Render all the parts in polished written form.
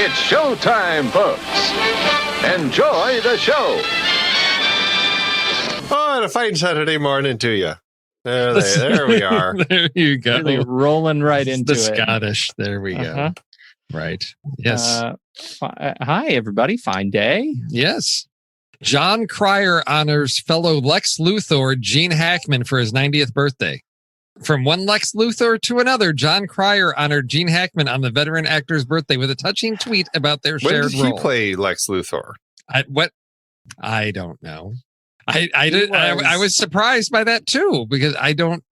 It's showtime, folks. Enjoy the show. Oh, and a fine Saturday morning to you. There we are. There you go. Really rolling right into the it. Scottish. There we go. Right. Yes. Hi, everybody. Fine day. Yes. John Cryer honors fellow Lex Luthor, Gene Hackman, for his 90th birthday. From one Lex Luthor to another, John Cryer honored Gene Hackman on the veteran actor's birthday with a touching tweet about their When shared did role. he play Lex Luthor? I don't know. I was surprised by that too, because I don't.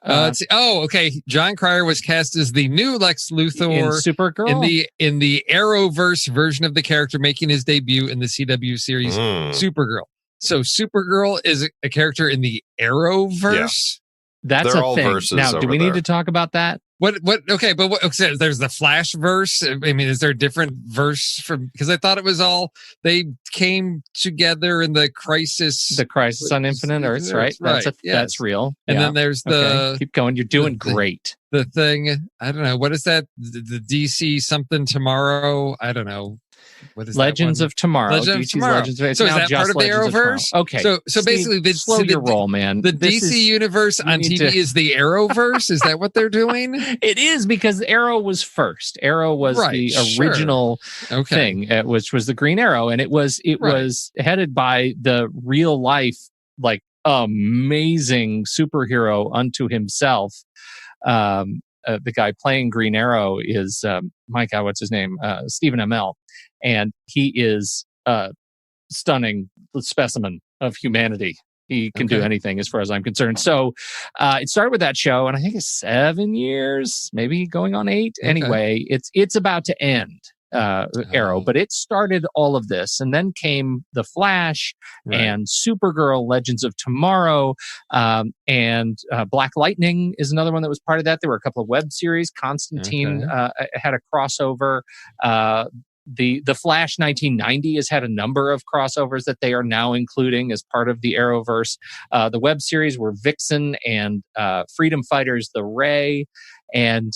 Let's see. Oh, okay. John Cryer was cast as the new Lex Luthor In Supergirl? in the Arrowverse version of the character, making his debut in the CW series Supergirl. So Supergirl is a character in the Arrowverse. That's They're a all thing. verses Now, do over we there. need to talk about that? What? Okay, but there's the Flash verse. I mean, is there a different verse from? Because I thought it was all they came together in the Crisis. The Crisis on Infinite Earths, right? That's real. And then there's the keep going. You're doing great. The thing. I don't know. What is that? The DC something tomorrow. I don't know. What is Legends that one? of Tomorrow? Legends of DC's Tomorrow. Legends of, so is that part of the Legends Arrowverse? Okay. So Steve, basically, slow your roll, man. The DC universe on TV is the Arrowverse. Is that what they're doing? It is, because Arrow was first. Arrow was the original thing, which was the Green Arrow, and it was headed by the real life, like, amazing superhero unto himself. The guy playing Green Arrow is my God, what's his name? Stephen Amell. And he is a stunning specimen of humanity. He can do anything as far as I'm concerned. So it started with that show, and I think it's 7 years, maybe going on 8. Okay. Anyway, it's about to end, Arrow, but it started all of this. And then came The Flash and Supergirl, Legends of Tomorrow, and Black Lightning is another one that was part of that. There were a couple of web series. Constantine had a crossover. The Flash 1990 has had a number of crossovers that they are now including as part of the Arrowverse. The web series were Vixen and Freedom Fighters, The Ray, and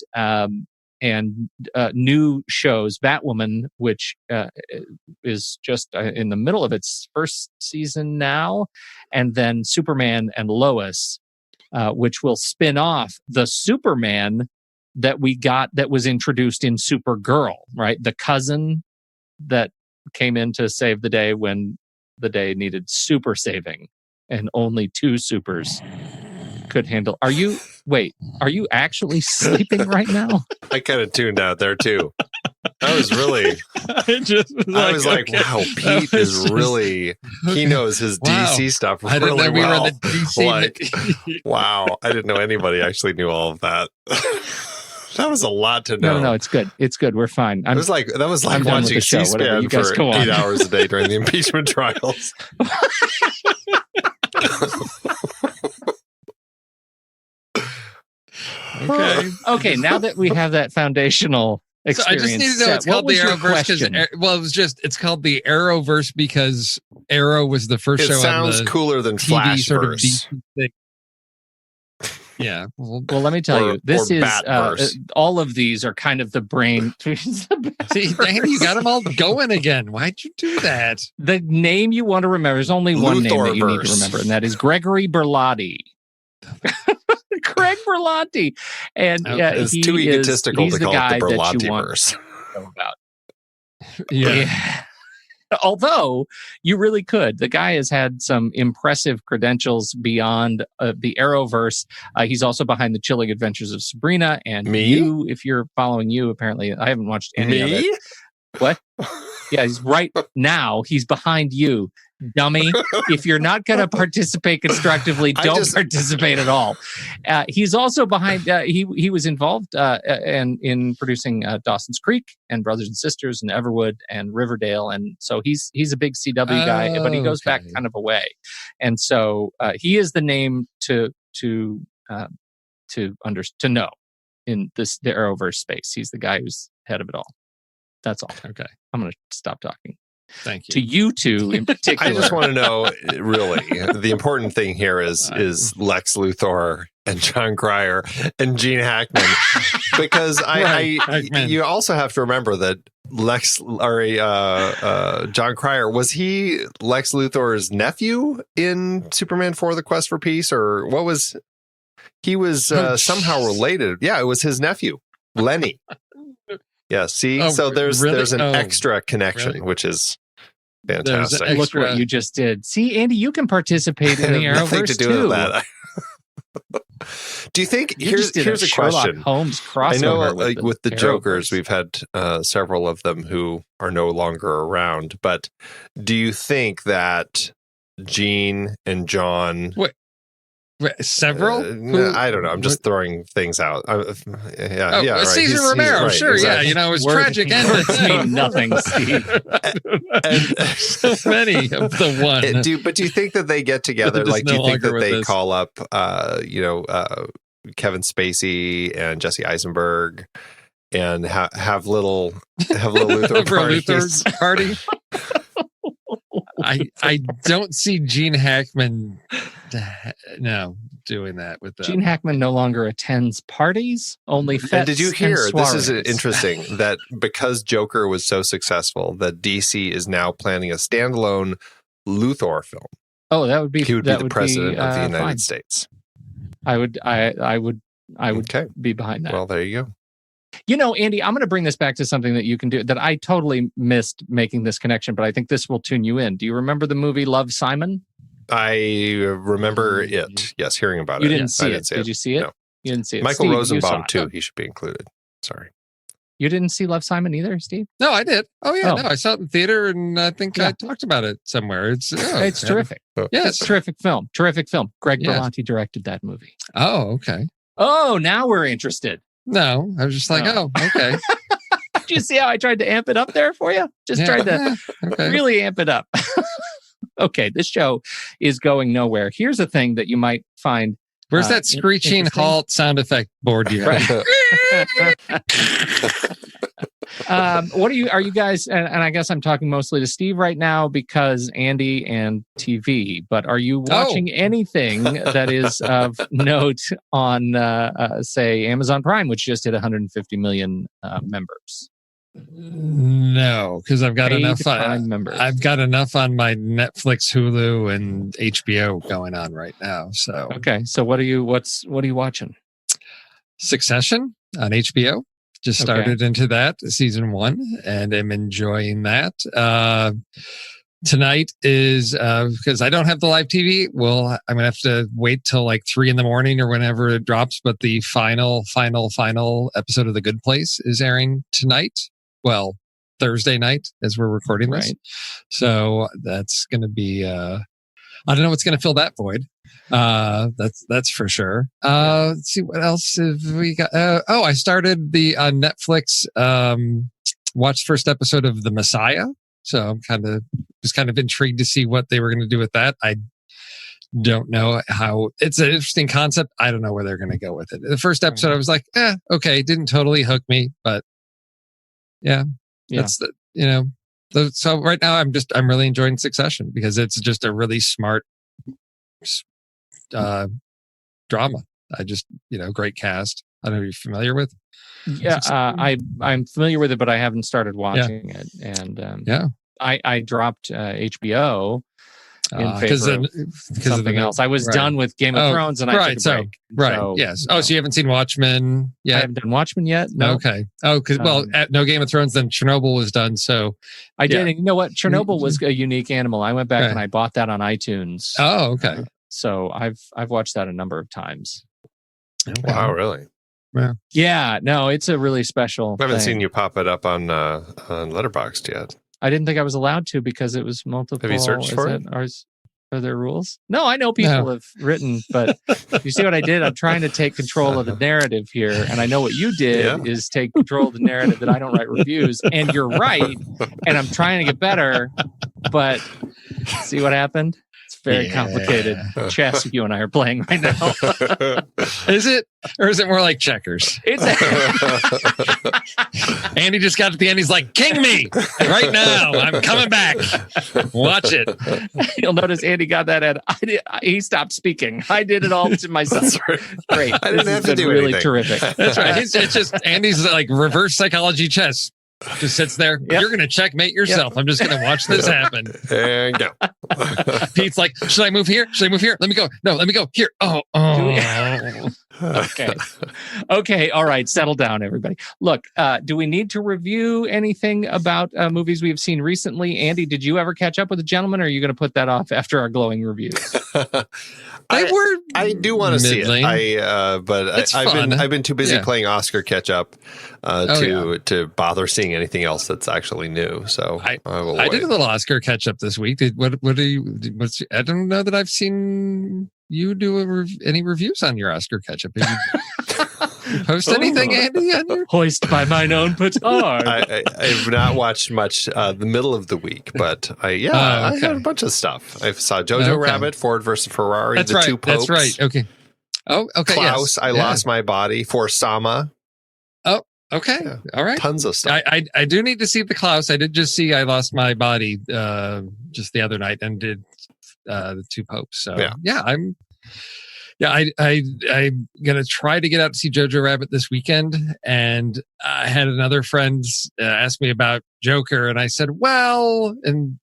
new shows, Batwoman, which is just in the middle of its first season now, and then Superman and Lois, which will spin off the Superman that we got that was introduced in Supergirl, right? The cousin that came in to save the day when the day needed super saving, and only 2 supers could handle. Are you actually sleeping right now? I kind of tuned out there too. I was really. I was like, wow, Pete is really. He knows his DC stuff really well. I didn't know we were on the DC. Wow, I didn't know anybody actually knew all of that. That was a lot to know. No, it's good. It's good. We're fine. That was like watching C-SPAN for 8 hours a day during the impeachment trials. Okay. Now that we have that foundational experience, so I just need to know it's called the Arrowverse it's called the Arrowverse because Arrow was the first show. It sounds cooler than Flashverse. Sort of thing. Yeah. Well, let me tell you, this is all of these are kind of the brain. See, Danny, you got them all going again. Why'd you do that? The name you want to remember, there's only one name that you need to remember, and that is Gregory Berlanti. Craig Berlanti. And it's too egotistical to call it the Berlanti-verse. Yeah. Although you really could. The guy has had some impressive credentials beyond the Arrowverse. He's also behind The Chilling Adventures of Sabrina. And you, if you're following you, apparently, I haven't watched any of it. What? Yeah, he's right now. He's behind you, dummy. If you're not going to participate constructively, don't participate at all. He's also behind. He was involved in producing Dawson's Creek and Brothers and Sisters and Everwood and Riverdale, and so he's a big CW guy, but he goes back kind of a way, and so he is the name to know in the Arrowverse space. He's the guy who's head of it all. That's all. Okay. I'm going to stop talking. Thank you. To you two in particular. I just want to know, really, the important thing here is Lex Luthor and John Cryer and Gene Hackman, because you also have to remember that John Cryer, was he Lex Luthor's nephew in Superman 4: The Quest for Peace, or what was he was somehow related? Yeah, it was his nephew, Lenny. Yeah, see, so there's an extra connection, which is fantastic. Look what you just did. See, Andy, you can participate in the Arrowverse to do too. with that. Do you think here's a Sherlock question? Holmes crossover. I know, with the Jokers, we've had several of them who are no longer around. But do you think that Gene and John? Several? I don't know. I'm just throwing things out. Right. Cesar Romero, right, sure, exactly. yeah. It was tragic. Words mean nothing, Steve. and so many of the one. Do you think that they get together? Like, do you think that they call up, Kevin Spacey and Jesse Eisenberg and have little Luthor party? I don't see Gene Hackman doing that with them. Gene Hackman no longer attends parties, only fetes. And did you hear, this is soirees. interesting, that because Joker was so successful, that DC is now planning a standalone Luthor film. Oh, that would be, he would be the president of the United States. I would be behind that. Well, there you go. You know, Andy, I'm going to bring this back to something that you can do that I totally missed making this connection, but I think this will tune you in. Do you remember the movie Love, Simon? I remember it. Yes, hearing about it. You didn't see it. Did you see it? No. You didn't see it. Michael Steve, Rosenbaum, too. He should be included. Sorry. You didn't see Love, Simon either, Steve? No, I did. Oh, yeah. No, I saw it in the theater, and I think I talked about it somewhere. It's terrific. Yeah, it's a terrific film. Terrific film. Greg Berlanti directed that movie. Oh, okay. Oh, now we're interested. No, I was just like, okay. Did you see how I tried to amp it up there for you? Just tried to really amp it up. Okay, this show is going nowhere. Here's a thing that you might find. Where's that screeching halt sound effect board you have? What are you guys, and I guess I'm talking mostly to Steve right now because Andy and TV, but are you watching anything that is of note on, say, Amazon Prime, which just hit 150 million members? No, because I've got enough. I've got enough on my Netflix, Hulu, and HBO going on right now. So okay, so what are you watching? Succession on HBO. Just started into that season 1, and I'm enjoying that. Tonight is because I don't have the live TV. Well, I'm gonna have to wait till like 3 a.m. or whenever it drops. But the final episode of The Good Place is airing tonight. Well, Thursday night as we're recording this. Right. So that's going to be, I don't know what's going to fill that void. That's for sure. Let's see what else have we got. I started the Netflix, watched first episode of The Messiah. So I'm kind of intrigued to see what they were going to do with that. I don't know how. It's an interesting concept. I don't know where they're going to go with it. The first episode, I was like, okay, didn't totally hook me, but that's the, so right now I'm really enjoying Succession because it's just a really smart drama. Great cast. I don't know if you're familiar with. Yeah, I'm familiar with it, but I haven't started watching it. And I dropped HBO in favor of something else. I was done with Game of Thrones, and I took a break. So you haven't seen Watchmen yet? I haven't done Watchmen yet. No. Okay. Oh, because no Game of Thrones, then Chernobyl was done. So I did. And you know what? Chernobyl was a unique animal. I went back and I bought that on iTunes. Oh, okay. So I've watched that a number of times. Okay. Wow, really? Yeah. No, it's a really special. I haven't seen you pop it up on Letterboxd yet. I didn't think I was allowed to because it was multiple. Have you searched for it? Are there rules? No, I know people have written, but you see what I did? I'm trying to take control of the narrative here. And I know what you did is take control of the narrative that I don't write reviews. And you're right. And I'm trying to get better. But see what happened? very complicated chess you and I are playing right now. Is it? Or is it more like checkers? It's Andy just got to the end. He's like, king me right now. I'm coming back. Watch it. You'll notice Andy got that at. He stopped speaking. I did it all to myself. That's right. Great. I didn't have to do really anything. terrific. That's right. It's just Andy's like reverse psychology chess. Just sits there. Yep. You're going to checkmate yourself. I'm just going to watch this happen. And go. Pete's like, should I move here? Should I move here? Let me go. No, let me go here. Oh. Okay. Okay. All right. Settle down, everybody. Look, do we need to review anything about movies we have seen recently? Andy, did you ever catch up with a gentleman, or are you going to put that off after our glowing reviews? I do want to see middling. it. But I've been too busy Yeah. playing Oscar catch up to bother seeing anything else that's actually new. So I will did wait. a little Oscar catch up this week. I don't know that I've seen you do any reviews on your Oscar catch up. You post anything, Andy? On your... Hoist by mine own petard. I've not watched much the middle of the week, but I had a bunch of stuff. I saw Jojo Rabbit, Ford versus Ferrari, That's the right. two popes. That's right. Okay. Oh, okay. Klaus, yes. I Lost My Body, For Sama. Oh, okay. Yeah. All right. Tons of stuff. I do need to see the Klaus. I did just see I Lost My Body just the other night and did the two popes. So I'm gonna try to get out to see Jojo Rabbit this weekend. And I had another friend ask me about Joker, and I said, I'm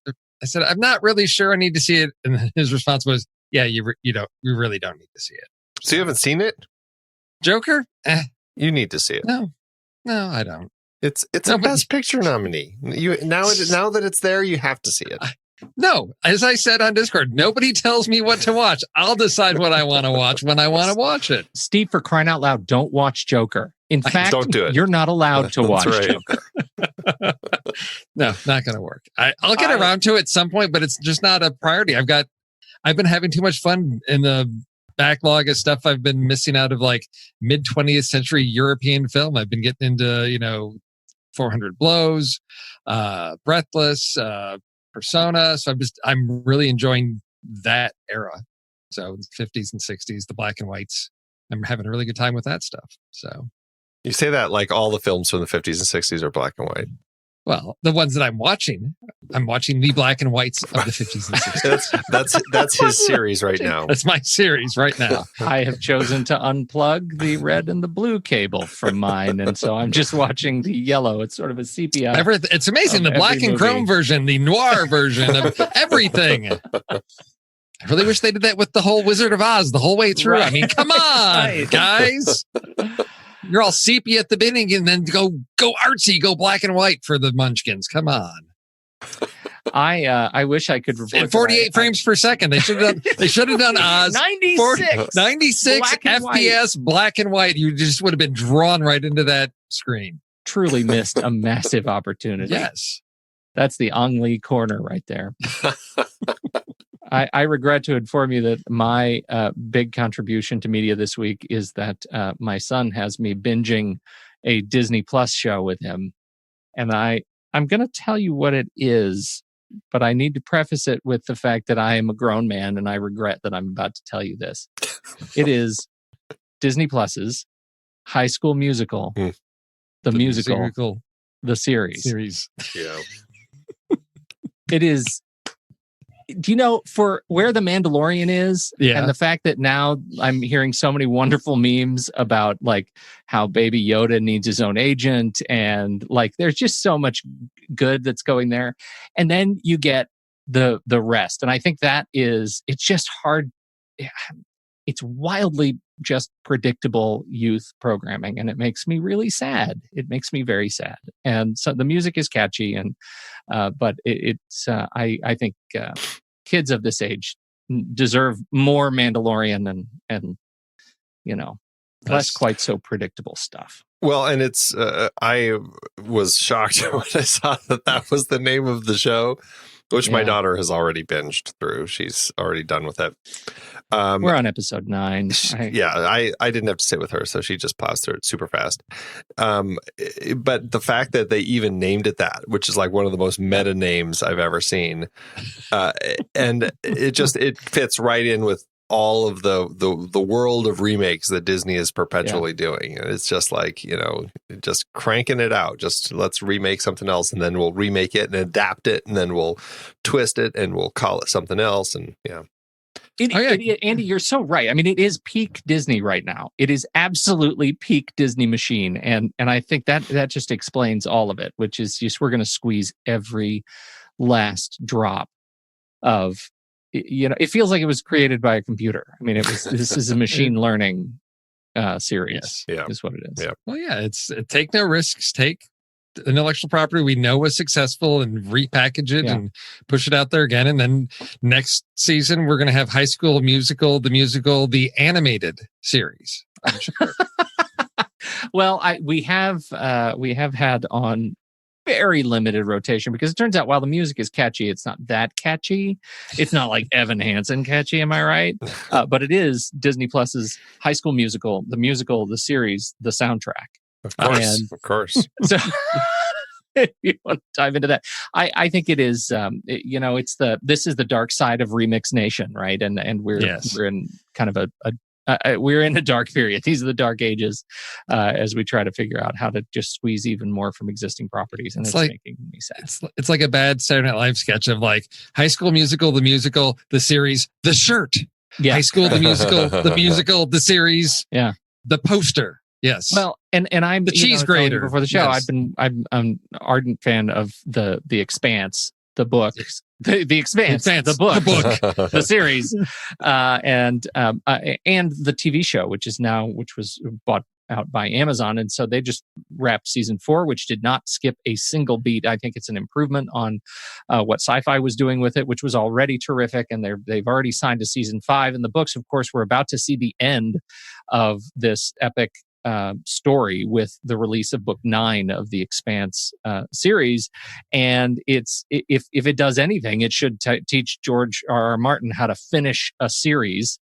not really sure I need to see it. And his response was, "Yeah, you really don't need to see it." So you haven't seen it? Joker? You need to see it. No, I don't. It's a Best Picture nominee. Now that it's there, you have to see it. No, as I said on Discord, nobody tells me what to watch. I'll decide what I want to watch when I want to watch it. Steve, for crying out loud, don't watch Joker. In fact, don't do it. You're not allowed to watch Joker. No, not going to work. I'll get around to it at some point, but it's just not a priority. I've been having too much fun in the backlog of stuff I've been missing out of, like mid 20th century European film. I've been getting into, 400 Blows, Breathless, Persona. So I'm really enjoying that era. So the 50s and 60s, the black and whites. I'm having a really good time with that stuff. So You say that like all the films from the 50s and 60s are black and white. well, the ones that I'm watching the black and whites of the 50s and 60s. That's his series right now. That's my series right now. I have chosen to unplug the red and the blue cable from mine, and so I'm just watching the yellow. It's sort of a sepia. It's amazing. The black and chrome version, the noir version of everything. I really wish they did that with the whole Wizard of Oz the whole way through. Right. I mean, come on, Right. guys. You're all sepia at the beginning and then go artsy, go black and white for the Munchkins. Come on. I wish I could report In 48 frames per second. They should have done Oz. 96. 96 Black and FPS black and white. You just would have been drawn right into that screen. Truly missed a massive opportunity. Yes. That's the Ang Lee corner right there. I regret to inform you that my big contribution to media this week is that my son has me binging a Disney Plus show with him. And I'm going to tell you what it is, but I need to preface it with the fact that I am a grown man and I regret that I'm about to tell you this. It is Disney Plus's High School Musical, the musical, the series. Yeah. It is. Do you know, for where The Mandalorian is, and the fact that now I'm hearing so many wonderful memes about like how Baby Yoda needs his own agent, and like there's just so much good that's going there, and then you get the rest, and I think it's just hard. It's wildly just predictable youth programming, and it makes me really sad. It makes me very sad, and so the music is catchy, and but I think kids of this age deserve more Mandalorian and less quite so predictable stuff. Well, and it's I was shocked when I saw that was the name of the show, which my daughter has already binged through. She's already done with it. We're on episode 9. I didn't have to sit with her, so she just paused through it super fast. But the fact that they even named it that, which is like one of the most meta names I've ever seen, and it fits right in with all of the world of remakes that Disney is perpetually doing. And it's just like, just cranking it out. Just let's remake something else, and then we'll remake it and adapt it, and then we'll twist it and we'll call it something else. And Andy, you're so right. I mean, it is peak Disney right now. It is absolutely peak Disney machine. And I think that just explains all of it, which is just we're going to squeeze every last drop of, it feels like it was created by a computer. I mean, this is a machine learning series. Is what it is. Yeah. Well, yeah, it's take no risks, take intellectual property we know was successful and repackage it and push it out there again. And then next season, we're going to have High School Musical, the animated series. I'm sure. Well, we have had on very limited rotation, because it turns out while the music is catchy, it's not that catchy. It's not like Evan Hansen catchy, am I right? But it is Disney Plus's High School Musical, the series, the soundtrack. Of course. So if you want to dive into that, I think it is, this is the dark side of Remix Nation, right? And we're in kind of we're in a dark period. These are the dark ages as we try to figure out how to just squeeze even more from existing properties. And it's making me sad. It's like a bad Saturday Night Live sketch of like High School Musical, the series, the shirt. Yeah. High School, the musical, the series. Yeah. The poster. Yes. Well, and I'm the cheese grater before the show. Yes. I'm an ardent fan of the Expanse, the book, the Expanse, the book, the series, and the TV show, which was bought out by Amazon, and so they just wrapped season 4, which did not skip a single beat. I think it's an improvement on what Sci-Fi was doing with it, which was already terrific, and they've already signed to season 5. And the books, of course, we're about to see the end of this epic story with the release of book 9 of the Expanse series. And if it does anything, it should teach George R.R. Martin how to finish a series,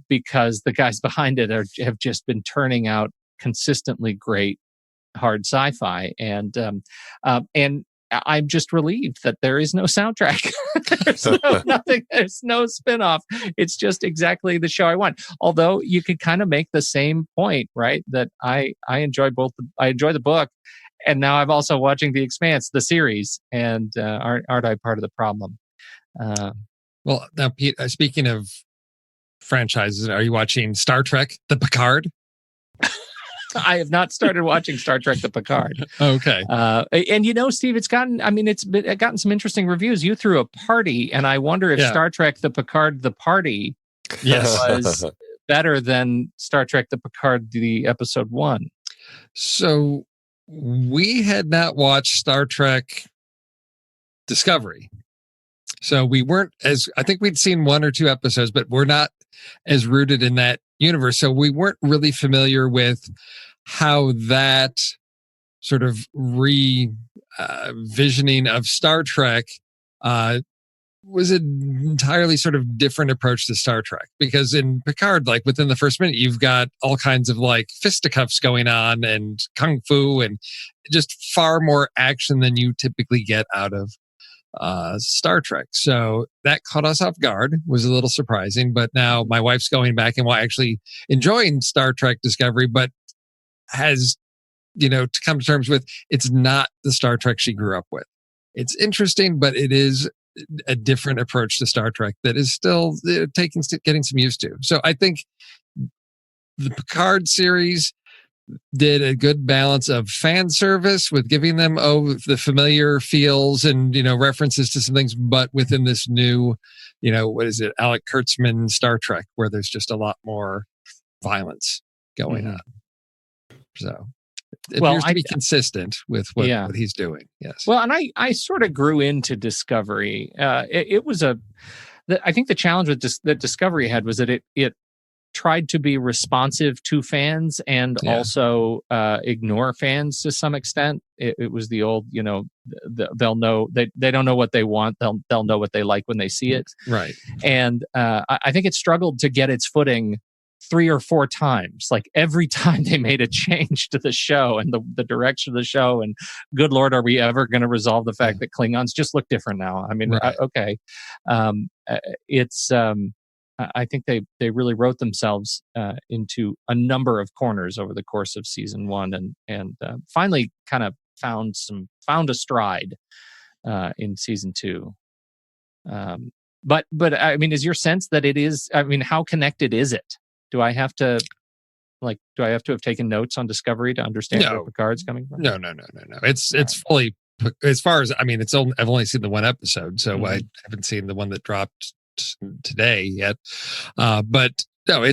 because the guys behind it have just been turning out consistently great hard sci-fi. And I'm just relieved that there is no soundtrack. There's nothing. There's no spinoff. It's just exactly the show I want. Although you could kind of make the same point, right? That I enjoy both. I enjoy the book, and now I'm also watching The Expanse, the series. And aren't I part of the problem? Well, now, Pete, speaking of franchises, are you watching Star Trek: The Picard? I have not started watching Star Trek: The Picard. Okay. And Steve, it's gotten some interesting reviews. You threw a party, and I wonder if Star Trek: The Picard, the party, was better than Star Trek: The Picard, the episode 1. So we had not watched Star Trek Discovery. So we weren't I think we'd seen 1 or 2 episodes, but we're not as rooted in that universe. So we weren't really familiar with how that sort of visioning of Star Trek was an entirely sort of different approach to Star Trek. Because in Picard, like within the first minute, you've got all kinds of like fisticuffs going on and kung fu and just far more action than you typically get out of Star Trek. So that caught us off guard, was a little surprising. But now my wife's going back and actually enjoying Star Trek Discovery, but has, to come to terms with it's not the Star Trek she grew up with. It's interesting, but it is a different approach to Star Trek that is still getting some used to. So I think the Picard series did a good balance of fan service with giving them the familiar feels and references to some things, but within this new what is it, Alec Kurtzman Star Trek, where there's just a lot more violence going on. So it appears to be consistent with what he's doing. Yes. Well, and I sort of grew into Discovery. It was I think the challenge with that Discovery had was that it tried to be responsive to fans and also ignore fans to some extent. It was the old, they'll know they don't know what they want. They'll know what they like when they see it. Right. And I think it struggled to get its footing 3 or 4 times. Like every time they made a change to the show and the direction of the show, and good Lord, are we ever going to resolve the fact that Klingons just look different now? I mean, right. Okay. It's, I think they really wrote themselves into a number of corners over the course of season 1 and finally kind of found a stride in season 2. But I mean, is your sense that it is, I mean, how connected is it? Do I have to have taken notes on Discovery to understand where Picard's coming from? No. It's fully, as far as, I mean, I've only seen the one episode, so I haven't seen the one that dropped today yet. But no,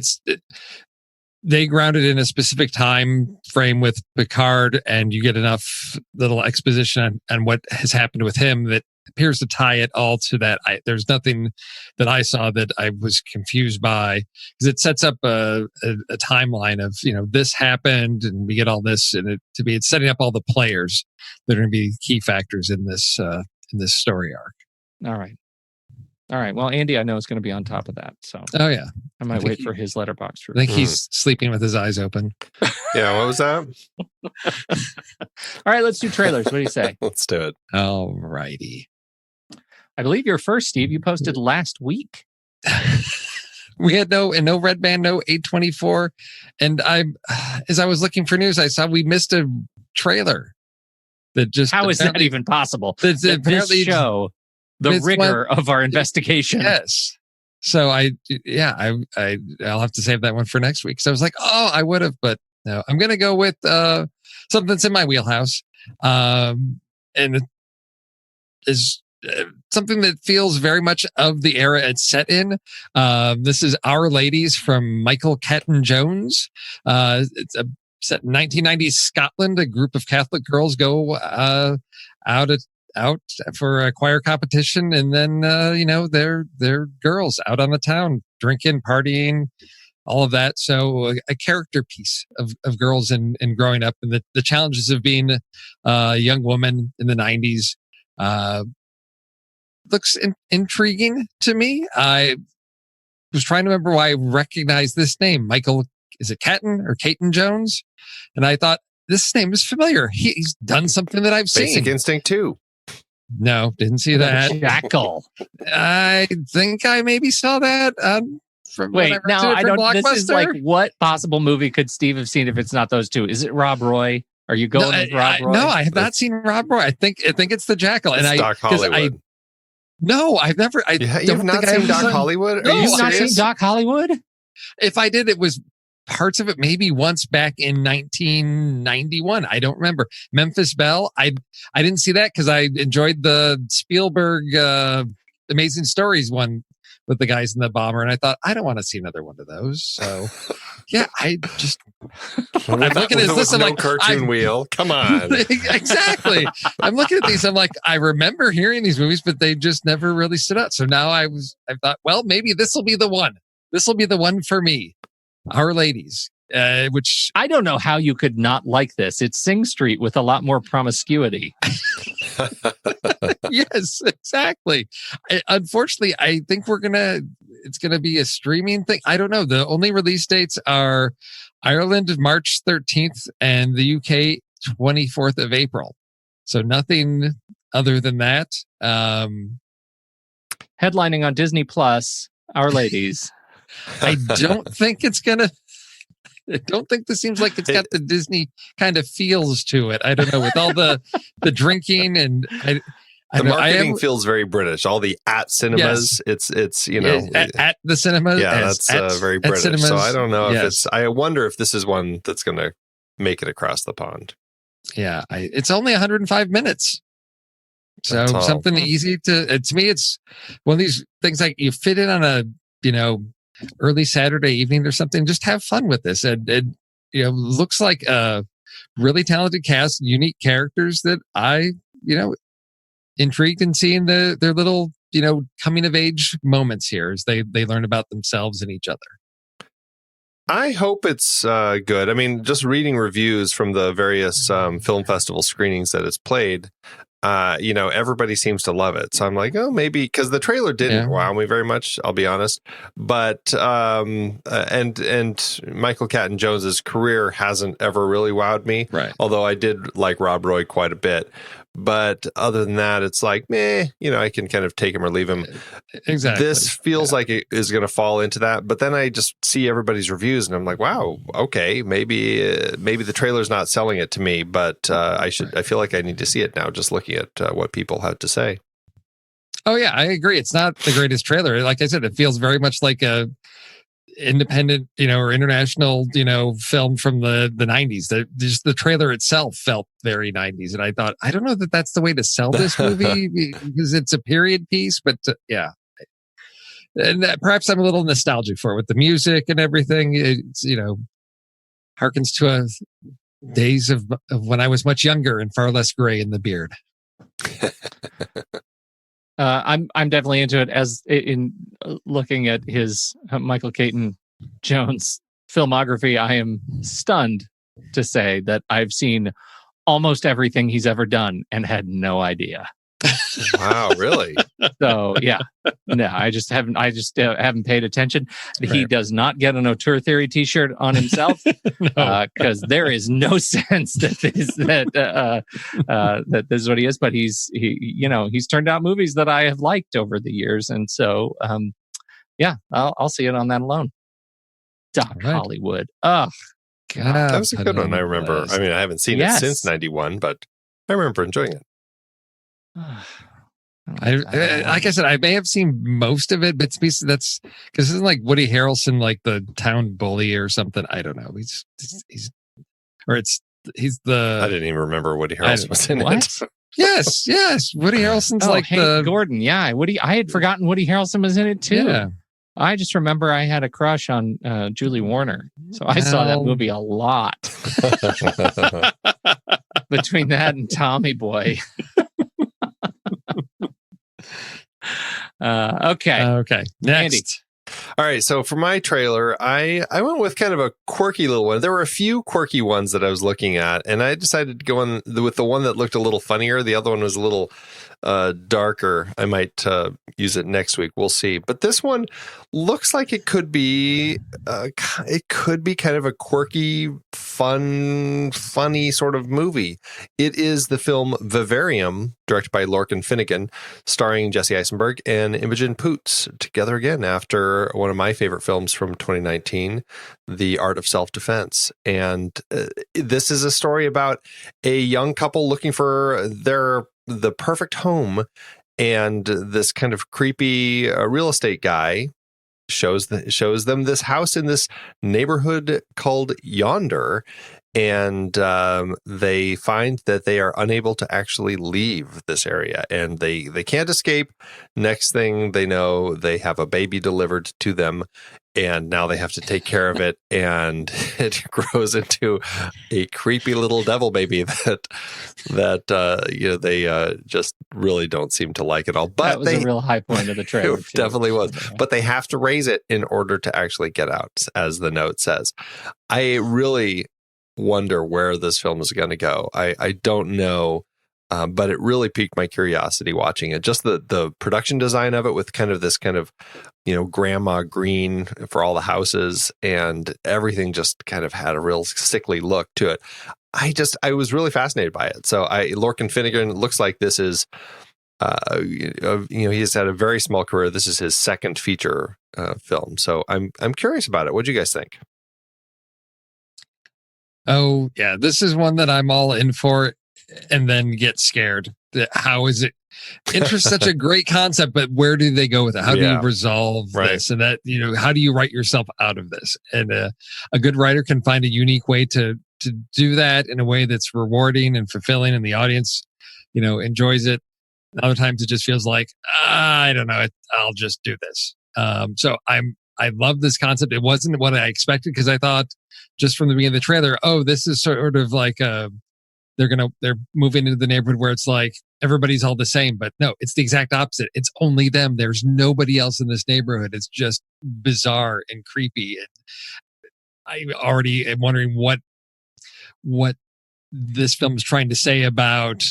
they grounded in a specific time frame with Picard, and you get enough little exposition on what has happened with him that appears to tie it all to that. There's nothing that I saw that I was confused by, because it sets up a timeline of, this happened and we get all this, and it's setting up all the players that are going to be key factors in this story arc. All right. Well, Andy, I know is going to be on top of that. So, I might wait for his letterbox. I think he's sleeping with his eyes open. Yeah, what was that? All right, let's do trailers. What do you say? Let's do it. All righty. I believe you're first, Steve. You posted last week. We had no Red Band, no 824. And as I was looking for news, I saw we missed a trailer. How is that even possible? This show the rigor of our investigation. Yes. So I'll have to save that one for next week. So I was like, I would have, but no, I'm going to go with something that's in my wheelhouse. And it is something that feels very much of the era it's set in. This is Our Ladies from Michael Caton Jones. It's set in 1990s Scotland. A group of Catholic girls go out for a choir competition, and then they're girls out on the town drinking, partying, all of that. So a character piece of girls and growing up, and the challenges of being a young woman in the 90s. Looks intriguing to me. I was trying to remember why I recognized this name. Michael, is it Caton or Caton Jones? And I thought, this name is familiar. He's done something that I've seen. Basic Instinct 2. No, didn't see that. Jackal. I think I maybe saw that. Wait, now I don't. This is like, what possible movie could Steve have seen if it's not those two? Is it Rob Roy? Are you going with Rob Roy? No, I have not seen Rob Roy. I think it's the Jackal. It's Doc Hollywood. No, I've never. You've not seen Doc Hollywood? No, Are you You've not seen Doc Hollywood? If I did, it was parts of it maybe once back in 1991. I don't remember. Memphis Belle. I didn't see that because I enjoyed the Spielberg Amazing Stories one with the guys in the bomber, and I thought, I don't want to see another one of those. So yeah, I just I'm looking at this. I'm like, cartoon wheel. Come on. Exactly. I'm looking at these. I'm like, I remember hearing these movies, but they just never really stood out. So now I thought, well, maybe this will be the one. This will be the one for me. Our Ladies, which I don't know how you could not like this. It's Sing Street with a lot more promiscuity. Yes, exactly. Unfortunately, I think it's gonna be a streaming thing. I don't know. The only release dates are Ireland March 13th and the UK 24th of April. So nothing other than that. Headlining on Disney Plus, Our Ladies. I don't think this seems like it's got the Disney kind of feels to it. I don't know, with all the drinking and the marketing feels very British. All the at cinemas, it's at the cinema. Yeah, that's very British. Cinemas, so I don't know if it's. I wonder if this is one that's going to make it across the pond. Yeah, it's only 105 minutes. So something easy to me. It's one of these things like you fit in on a early Saturday evening or something. Just have fun with this. And looks like a really talented cast, unique characters that I intrigued in seeing their little coming of age moments here as they learn about themselves and each other. I hope it's good. I mean, just reading reviews from the various film festival screenings that it's played, everybody seems to love it. So I'm like, oh, maybe because the trailer didn't wow me very much. I'll be honest, but and Michael Caton Jones's career hasn't ever really wowed me. Right. Although I did like Rob Roy quite a bit. But other than that, it's like, meh, I can kind of take him or leave him. Exactly. This feels like it is going to fall into that. But then I just see everybody's reviews and I'm like, wow, okay, maybe the trailer's not selling it to me, but I feel like I need to see it now, just looking at what people have to say. Oh, yeah, I agree. It's not the greatest trailer. Like I said, it feels very much like a independent, or international, film from the 90s. Just the trailer itself felt very 90s. And I thought, I don't know that that's the way to sell this movie because it's a period piece, but yeah. And perhaps I'm a little nostalgic for it with the music and everything. It's, harkens to days of when I was much younger and far less gray in the beard. I'm definitely into it. As in looking at his Michael Caton Jones filmography, I am stunned to say that I've seen almost everything he's ever done and had no idea. Wow, really? So yeah, no, I just haven't paid attention. Right. He does not get an Auteur Theory T-shirt on himself because there is no sense that that this is what he is. But he's turned out movies that I have liked over the years, and so I'll see it on that alone. Doc Hollywood. Oh, God, that was a good one. I remember. I mean, I haven't seen it since '91, but I remember enjoying it. Like I said, I may have seen most of it, bits and pieces. That's because isn't like Woody Harrelson like the town bully or something? I don't know. He's the. I didn't even remember Woody Harrelson was in it. Yes. Woody Harrelson's like Hank the Gordon. Yeah, I had forgotten Woody Harrelson was in it too. Yeah. I just remember I had a crush on Julie Warner, so I saw that movie a lot. Between that and Tommy Boy. Okay. Next. Andy. All right. So for my trailer, I went with kind of a quirky little one. There were a few quirky ones that I was looking at, and I decided to go in with the one that looked a little funnier. The other one was a little darker. I might use it next week. We'll see. But this one looks like it could be kind of a quirky, funny sort of movie. It is the film Vivarium, directed by Lorcan Finnegan, starring Jesse Eisenberg and Imogen Poots, together again after one of my favorite films from 2019, The Art of Self-Defense. And this is a story about a young couple looking for the perfect home, and this kind of creepy real estate guy shows them this house in this neighborhood called Yonder, and they find that they are unable to actually leave this area, and they can't escape. Next thing they know, they have a baby delivered to them, and now they have to take care of it, and it grows into a creepy little devil baby that they just really don't seem to like at all. But that was a real high point of the trailer. It definitely was. But they have to raise it in order to actually get out, as the note says. I really wonder where this film is going to go. I don't know. But it really piqued my curiosity watching it. Just the production design of it, with kind of this kind of, grandma green for all the houses, and everything just kind of had a real sickly look to it. I was really fascinated by it. So Lorcan Finnegan, looks like this is, he's had a very small career. This is his second feature film. So I'm curious about it. What do you guys think? Oh yeah, this is one that I'm all in for. And then get scared. How is it? Interest such a great concept, but where do they go with it? How do you resolve this? And that, how do you write yourself out of this? And a good writer can find a unique way to do that in a way that's rewarding and fulfilling, and the audience, enjoys it. Other times it just feels like, I don't know, I'll just do this. So I love this concept. It wasn't what I expected, because I thought just from the beginning of the trailer, this is sort of like they're moving into the neighborhood where it's like everybody's all the same, but no, it's the exact opposite. It's only them. There's nobody else in this neighborhood. It's just bizarre and creepy. And I already am wondering what this film is trying to say about,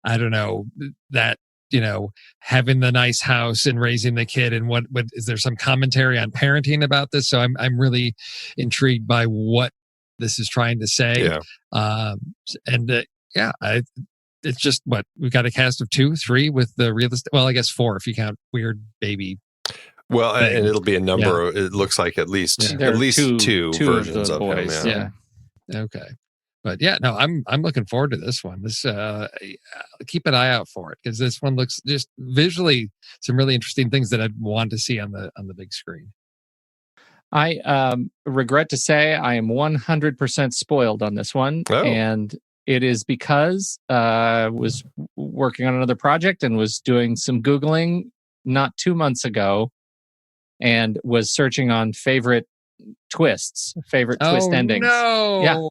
I don't know, that, having the nice house and raising the kid, and what is there some commentary on parenting about this? So I'm really intrigued by what this is trying to say. Yeah. It's just we've got a cast of 2, 3 with the realistic. Well, I guess 4 if you count weird baby. Well, thing. and it'll be a number. It looks like at least two versions of boys. him. Yeah. Okay. But yeah, no, I'm looking forward to this one. This keep an eye out for it, because this one looks just visually some really interesting things that I'd want to see on the big screen. I regret to say I am 100% spoiled on this one, and it is because I was working on another project and was doing some Googling not 2 months ago, and was searching on favorite twist endings. No.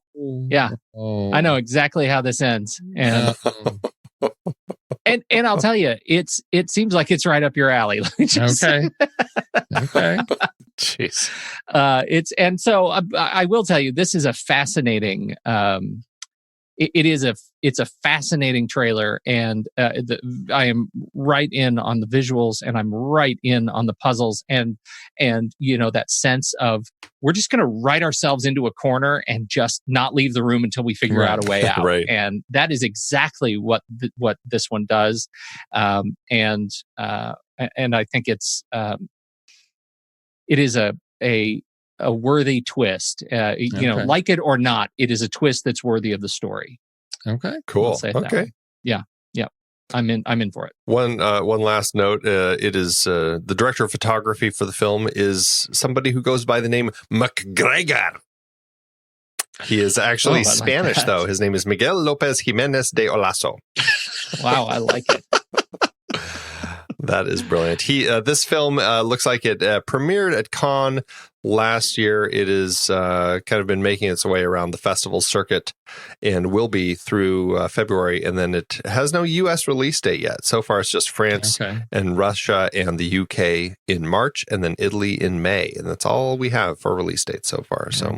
Yeah. I know exactly how this ends, and and I'll tell you, it seems like it's right up your alley. Okay. Jeez. And so I will tell you, this is a fascinating. It's a fascinating trailer, and I am right in on the visuals, and I'm right in on the puzzles, and that sense of we're just going to write ourselves into a corner and just not leave the room until we figure out a way out. Right. And that is exactly what this one does, and I think it is a worthy twist. Like it or not, it is a twist that's worthy of the story. Okay, cool. Okay, yeah, I'm in for it. One last note: it is the director of photography for the film is somebody who goes by the name McGregor. He is actually Spanish, though. His name is Miguel Lopez Jimenez de Olaso. Wow, I like it. That is brilliant. This film looks like it premiered at Cannes last year. It is kind of been making its way around the festival circuit and will be through February. And then it has no U.S. release date yet. So far, it's just France and Russia and the UK in March, and then Italy in May. And that's all we have for release dates so far. So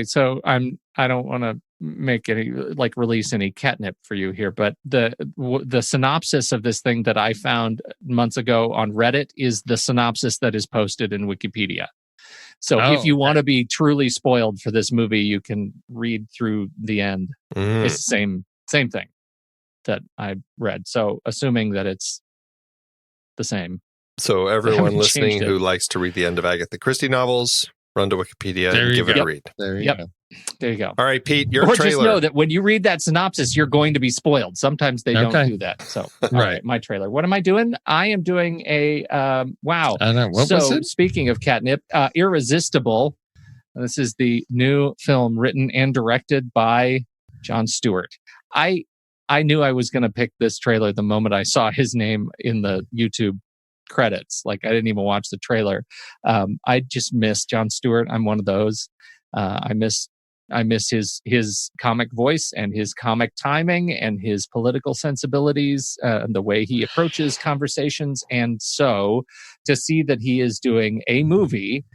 so I don't want to make any release any catnip for you here, but the synopsis of this thing that I found months ago on Reddit is the synopsis that is posted in Wikipedia. So if you want to be truly spoiled for this movie, you can read through the end. It's the same thing that I read. So assuming that it's the same. So everyone listening who likes to read the end of Agatha Christie novels, run to Wikipedia and give it a read. There you go. All right, Pete, your trailer. Or just know that when you read that synopsis, you're going to be spoiled. Sometimes they don't do that. So, right, my trailer. What am I doing? I am doing a wow. I don't know. What was it? Speaking of catnip, Irresistible. This is the new film written and directed by Jon Stewart. I knew I was going to pick this trailer the moment I saw his name in the YouTube credits. I didn't even watch the trailer. I just miss Jon Stewart. I'm one of those. I miss his comic voice and his comic timing and his political sensibilities and the way he approaches conversations. And so to see that he is doing a movie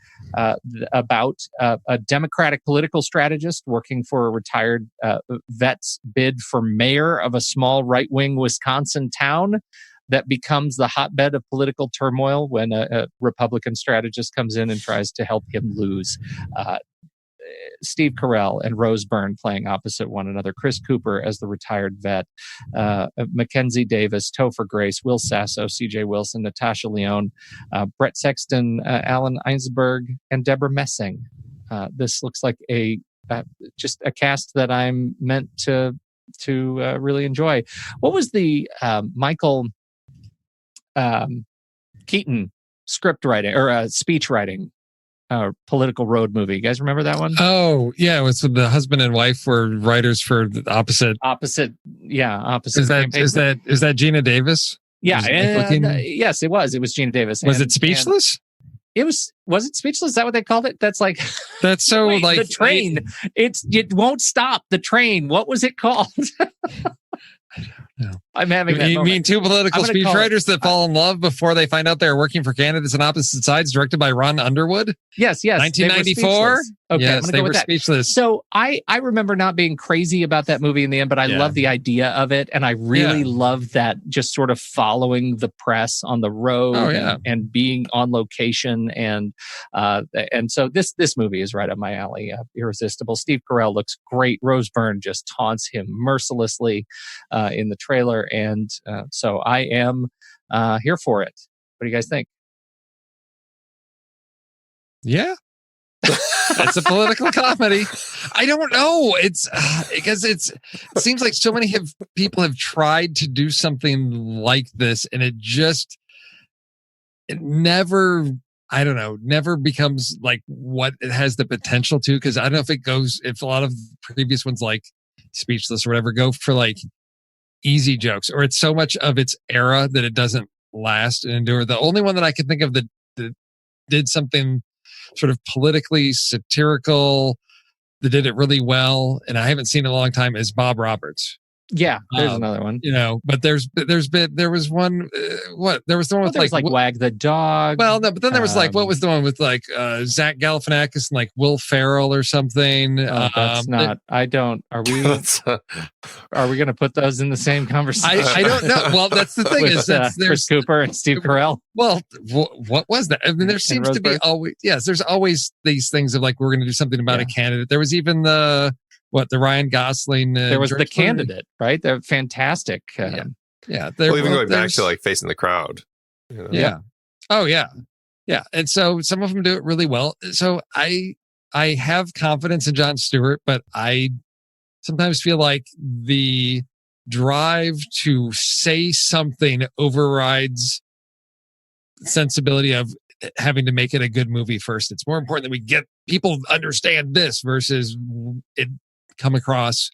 about a Democratic political strategist working for a retired vet's bid for mayor of a small right-wing Wisconsin town that becomes the hotbed of political turmoil when a Republican strategist comes in and tries to help him lose. Steve Carell and Rose Byrne playing opposite one another. Chris Cooper as the retired vet. Mackenzie Davis, Topher Grace, Will Sasso, C.J. Wilson, Natasha Lyonne, Brett Sexton, Alan Einsberg, and Deborah Messing. This looks like just a cast that I'm meant to really enjoy. What was the Michael Keaton script writing or speech writing political road movie? You guys remember that one? Oh yeah, it was the husband and wife were writers for the opposite. Opposite. Is that Gina Davis? Yeah, yes, it was. It was Gina Davis. Was it Speechless? Was it Speechless? Is that what they called it? That's so the train. It won't stop. The train. What was it called? I'm having that You moment. mean two political I'm gonna call speechwriters that fall in love before they find out they're working for candidates on opposite sides, directed by Ron Underwood? Yes. 1994? Okay, Yes, I'm gonna they go were with that. speechless. So I remember not being crazy about that movie in the end, but I love the idea of it, and I really love that just sort of following the press on the road and being on location, and so this movie is right up my alley. Irresistible. Steve Carell looks great. Rose Byrne just taunts him mercilessly in the trailer, and so I am here for it. What do you guys think? Yeah. It's a political comedy. I don't know. It's because it seems like so many people have tried to do something like this, and it never, I don't know, never becomes like what it has the potential to. Because I don't know if a lot of previous ones like Speechless or whatever go for like easy jokes, or it's so much of its era that it doesn't last and endure. The only one that I can think of that did something sort of politically satirical that did it really well, and I haven't seen in a long time, is Bob Roberts. Yeah, there's another one. But there was one. There was the one with like Wag the Dog. Well, no, but then there was like, what was the one with like Zach Galifianakis and like Will Ferrell or something? That's not. I don't. Are we? Are we going to put those in the same conversation? I don't know. Well, that's the thing with, there's Chris Cooper and Steve Carell. Well, what was that? I mean, there seems to be always there's always these things of like, we're going to do something about a candidate. There was even the Ryan Gosling. There was George The Candidate, right? They're fantastic. Well, even going back to like Facing the Crowd. Yeah. Oh yeah. Yeah. And so some of them do it really well. So I have confidence in Jon Stewart, but I sometimes feel like the drive to say something overrides the sensibility of having to make it a good movie first. It's more important that we get people understand this versus it come across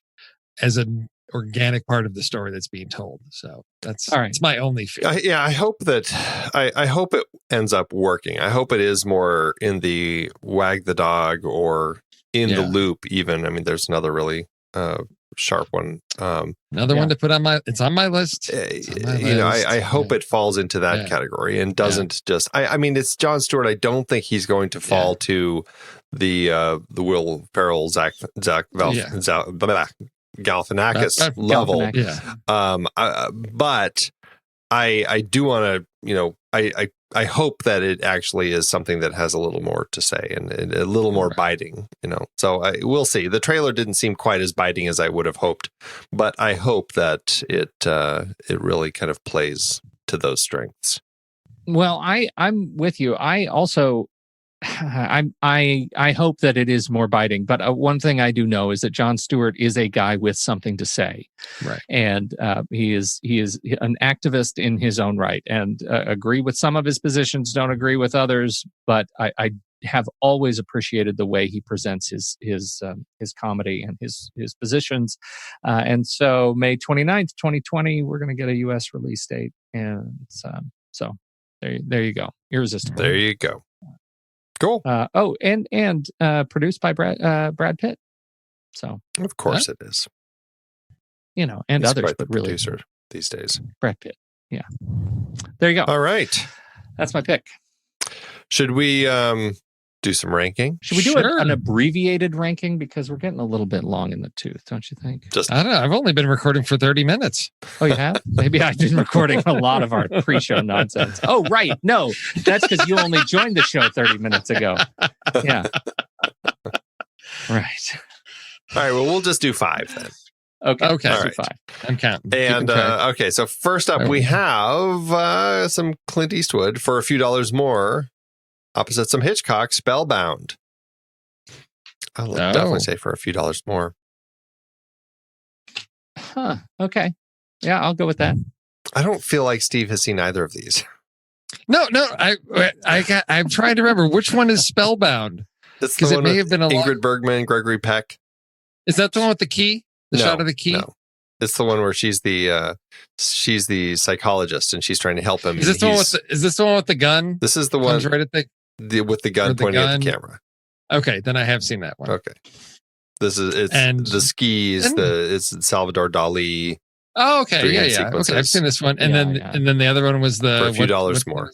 as an organic part of the story that's being told. So that's all right. It's my only fear. I hope that I hope it ends up working. I hope it is more in the Wag the Dog or in the Loop even. I mean, there's another really sharp one. Another one to put on my list. I hope it falls into that category and doesn't just I mean, it's Jon Stewart. I don't think he's going to fall to the Will Ferrell, Zach Galifianakis level. But I do want to, I hope that it actually is something that has a little more to say and a little more biting, So we'll see. The trailer didn't seem quite as biting as I would have hoped, but I hope that it really kind of plays to those strengths. Well, I'm with you. I also I hope that it is more biting, but one thing I do know is that Jon Stewart is a guy with something to say, right? And he is an activist in his own right, and agree with some of his positions, don't agree with others. But I have always appreciated the way he presents his comedy and his positions. And so May 29th, 2020, we're going to get a U.S. release date, and so there you go, Irresistible. There you go. Cool. And produced by Brad Pitt. So of course it is. And he's others, quite but the really producer these days. Brad Pitt. Yeah. There you go. All right. That's my pick. Should we do some ranking? Should we do an abbreviated ranking, because we're getting a little bit long in the tooth, don't you think? I don't know. I've only been recording for 30 minutes. Oh, you have? Maybe I've been recording a lot of our pre-show nonsense. Oh, right. No, that's because you only joined the show 30 minutes ago. Yeah. Right. All right. Well, we'll just do 5 then. Okay. All right. Do 5. I'm counting. And okay. So first up, we have some Clint Eastwood for a few dollars more. Opposite some Hitchcock, Spellbound. I'll definitely say for a few dollars more. Huh. Okay. Yeah, I'll go with that. I don't feel like Steve has seen either of these. No. I'm trying to remember which one is Spellbound. Because it may have been Ingrid Bergman, Gregory Peck. Is that the one with the key? The shot of the key? No. It's the one where she's the psychologist and she's trying to help him. Is this the one with the gun? This is the one right at with the gun pointing at the camera. Okay, then I have seen that one. Okay. It's the skis, it's Salvador Dali. Oh, okay. Three-hand Yeah. Okay, sequences. I've seen this one. And then the other one was the For a few dollars more.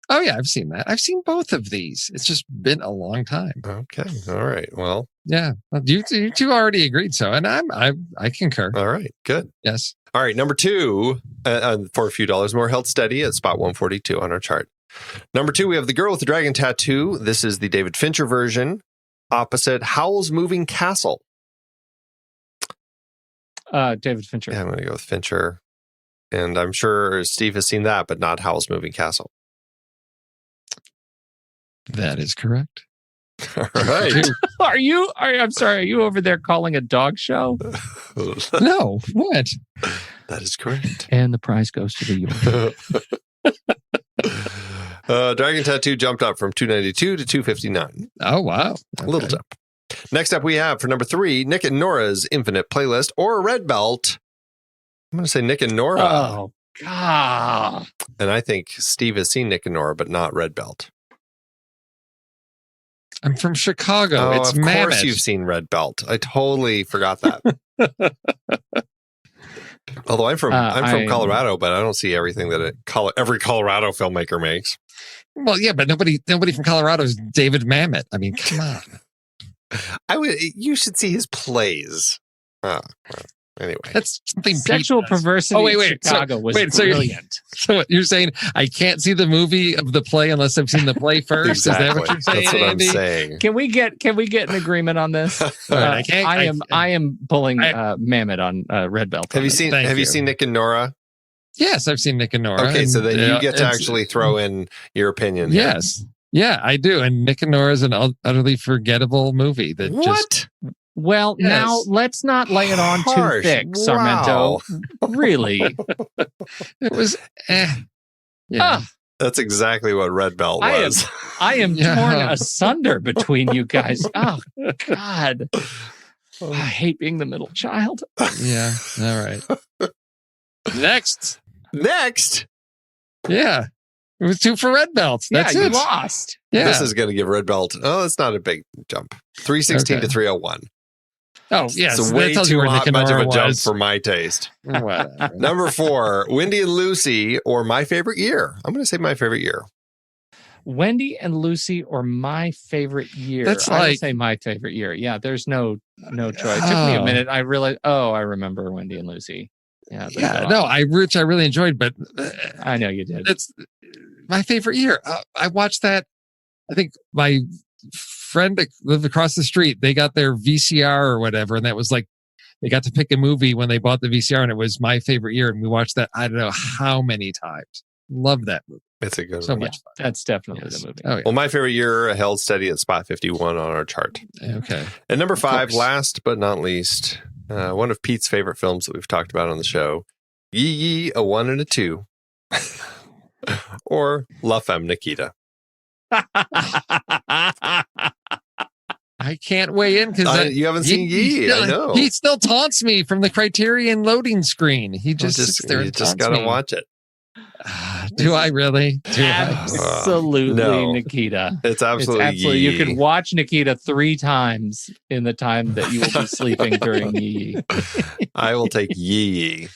Oh yeah, I've seen that. I've seen both of these. It's just been a long time. Okay. All right. Well. Yeah. Well, you two already agreed so, and I concur. All right. Good. Yes. All right. Number 2, for a few dollars more, held steady at spot 142 on our chart. Number 2, we have The Girl with the Dragon Tattoo. This is the David Fincher version. Opposite Howl's Moving Castle. David Fincher. Yeah, I'm going to go with Fincher. And I'm sure Steve has seen that, but not Howl's Moving Castle. That is correct. All right. I'm sorry. Are you over there calling a dog show? No. What? That is correct. And the prize goes to the York. Dragon Tattoo jumped up from 292 to 259. Oh, wow. A little jump. Next up, we have for number 3, Nick and Nora's Infinite Playlist or Red Belt. I'm going to say Nick and Nora. Oh, God. And I think Steve has seen Nick and Nora, but not Red Belt. I'm from Chicago. Oh, It's of Mammoth. course you've seen Red Belt. I totally forgot that. Although I'm from Colorado, but I don't see everything that every Colorado filmmaker makes. Well, yeah, but nobody from Colorado is David Mamet. I mean, come on. You should see his plays. Anyway, That's something Sexual Pete does. perversity in Chicago was brilliant. So you're saying I can't see the movie of the play unless I've seen the play first? Exactly. Is that what you're saying? That's what Andy? I'm saying. Can we get an agreement on this? Right, I am pulling Mamet on Red Belt. Have you seen Nick and Nora? Yes, I've seen Nick and Nora. Okay, so then you get to it's- actually throw in your opinion. here. Yes. Yeah, I do. And Nick and Nora is an utterly forgettable movie that just Well, Yes. now let's not lay it on Harsh. too thick, Sarmento. Really? it was Yeah. That's exactly what Red Belt was. I am Yeah. torn asunder between you guys. Oh, God. I hate being the middle child. Yeah. All right. Next. Yeah. It was 2 for Red Belt. That's you it. lost. Yeah. This is going to give Red Belt. Oh, it's not a big jump. 316 to 301. Oh, yes. It's that way tells you too where Nick and much of Nora a jump was. for my taste. Whatever. Number 4, Wendy and Lucy or My Favorite Year. I'm going to say My Favorite Year. Wendy and Lucy or My Favorite Year. That's I would like- say My Favorite Year. Yeah, there's no choice. It took me a minute. I realized, I remember Wendy and Lucy. Yeah, Yeah, no, I really enjoyed, but I know you did. it's My Favorite Year. I watched that. I think my friend that lived across the street, they got their VCR or whatever, and that was like they got to pick a movie when they bought the VCR, and it was My Favorite Year, and we watched that I don't know how many times. Love that movie. It's a good So one. much fun. That's definitely Yes. the movie. Oh yeah. Well, My Favorite Year held steady at spot 51 on our chart. Okay. And number 5, course. last but not least, one of Pete's favorite films that we've talked about on the show, Yee Yee, a 1 and a 2. Or La Femme Nikita. I can't weigh in because You haven't seen Yee, I know. He still taunts me from the Criterion loading screen. He just sits there you and just taunts got to me. watch it. Do I really? Absolutely, No. Nikita. It's absolutely, It's absolutely. Yee. You could watch Nikita 3 times in the time that you will be sleeping during Yee. I will take Yee Yee.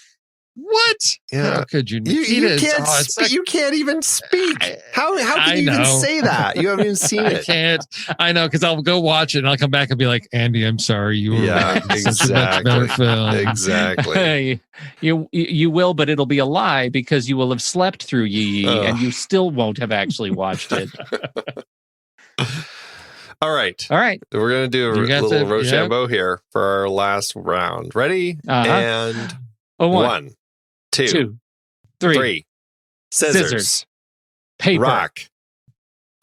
What? Yeah. How could you? You Nikita, can't it's speak. You can't even speak. How can I you even know. say that? You haven't even seen I it. can't. I know because I'll go watch it and I'll come back and be like, Andy, I'm sorry. You were Yeah, right. It's such a much better exactly. film. Exactly. You will, but it'll be a lie because you will have slept through Yee Ugh. and you still won't have actually watched it. All right. All right. We're going to do a You got little the- Rochambeau here for our last round. Ready? Uh-huh. And Oh, 1, 2, 2, 3. 3. Scissors. Scissors. Paper. Rock.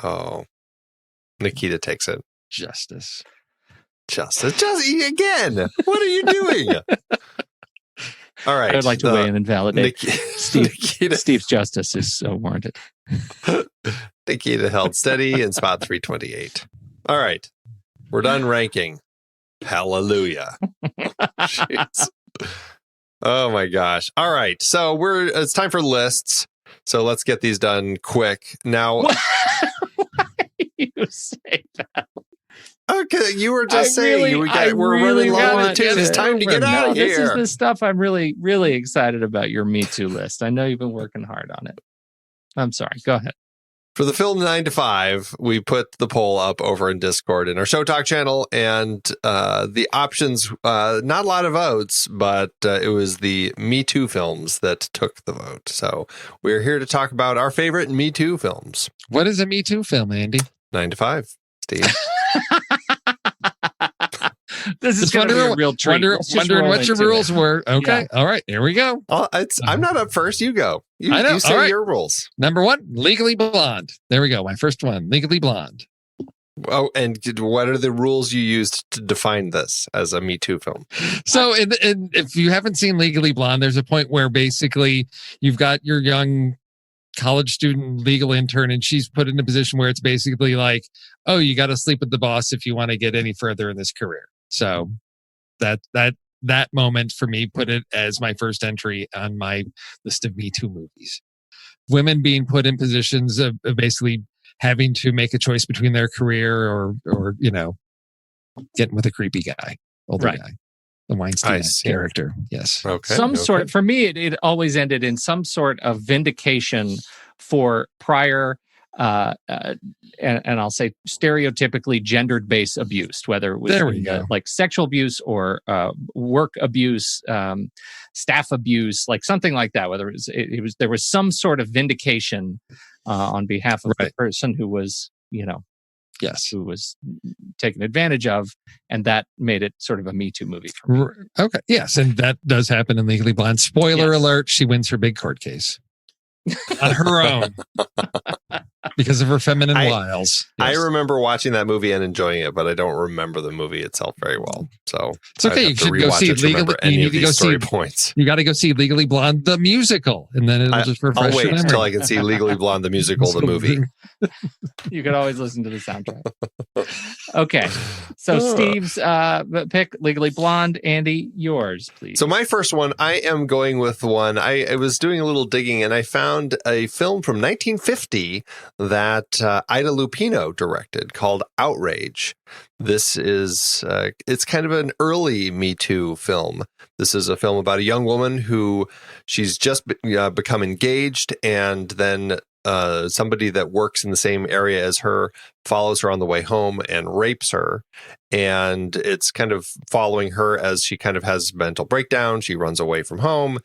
Oh. Nikita takes it. Justice. Just again. What are you doing? All right. I would like to weigh in and validate. Nikita, Steve's justice is so warranted. Nikita held steady in spot 328. All right. We're done ranking. Hallelujah. Jeez. Oh my gosh. All right. So it's time for lists. So let's get these done quick. Now, Why do you say that? Okay, you were just saying we're running low on too. It's time to get out of here. This is the stuff I'm really, really excited about your Me Too list. I know you've been working hard on it. I'm sorry. Go ahead. For the film 9 to 5, we put the poll up over in Discord in our Show Talk channel, and the options, not a lot of votes, but it was the Me Too films that took the vote. So we're here to talk about our favorite Me Too films. What is a Me Too film, Andy? 9 to 5, Steve. This is going to be a real treat. Wondering what your rules were. Okay. Yeah. All right. Here we go. I'm not up first. You go. You say your rules. Number 1, Legally Blonde. There we go. My first one, Legally Blonde. Oh, and what are the rules you used to define this as a Me Too film? So if you haven't seen Legally Blonde, there's a point where basically you've got your young college student legal intern, and she's put in a position where it's basically like, oh, you got to sleep with the boss if you want to get any further in this career. So that moment for me put it as my first entry on my list of Me Too movies. Women being put in positions of basically having to make a choice between their career or getting with a creepy guy, older guy. The Weinstein character. Yes. Okay. Sort, for me, it always ended in some sort of vindication for prior and I'll say stereotypically gendered-based abuse, whether it was like sexual abuse or work abuse, staff abuse, like something like that. Whether there was some sort of vindication on behalf of the person who was, who was taken advantage of, and that made it sort of a Me Too movie for me. Okay, yes, and that does happen in Legally Blonde. Spoiler alert: she wins her big court case on her own. Because of her feminine wiles. Yes. I remember watching that movie and enjoying it, but I don't remember the movie itself very well. So it's okay. You should go see Legally. You need to go see points. You got to go see Legally Blonde the musical, and then it'll just refresh. I'll wait until I can see Legally Blonde the musical, the movie. You can always listen to the soundtrack. Okay, so Steve's pick, Legally Blonde. Andy, yours, please. So my first one, I am going with one. I was doing a little digging, and I found a film from 1950 that Ida Lupino directed called Outrage. This is, it's kind of an early Me Too film. This is a film about a young woman who she's just become engaged, and then somebody that works in the same area as her follows her on the way home and rapes her. And it's kind of following her as she kind of has mental breakdown. She runs away from home,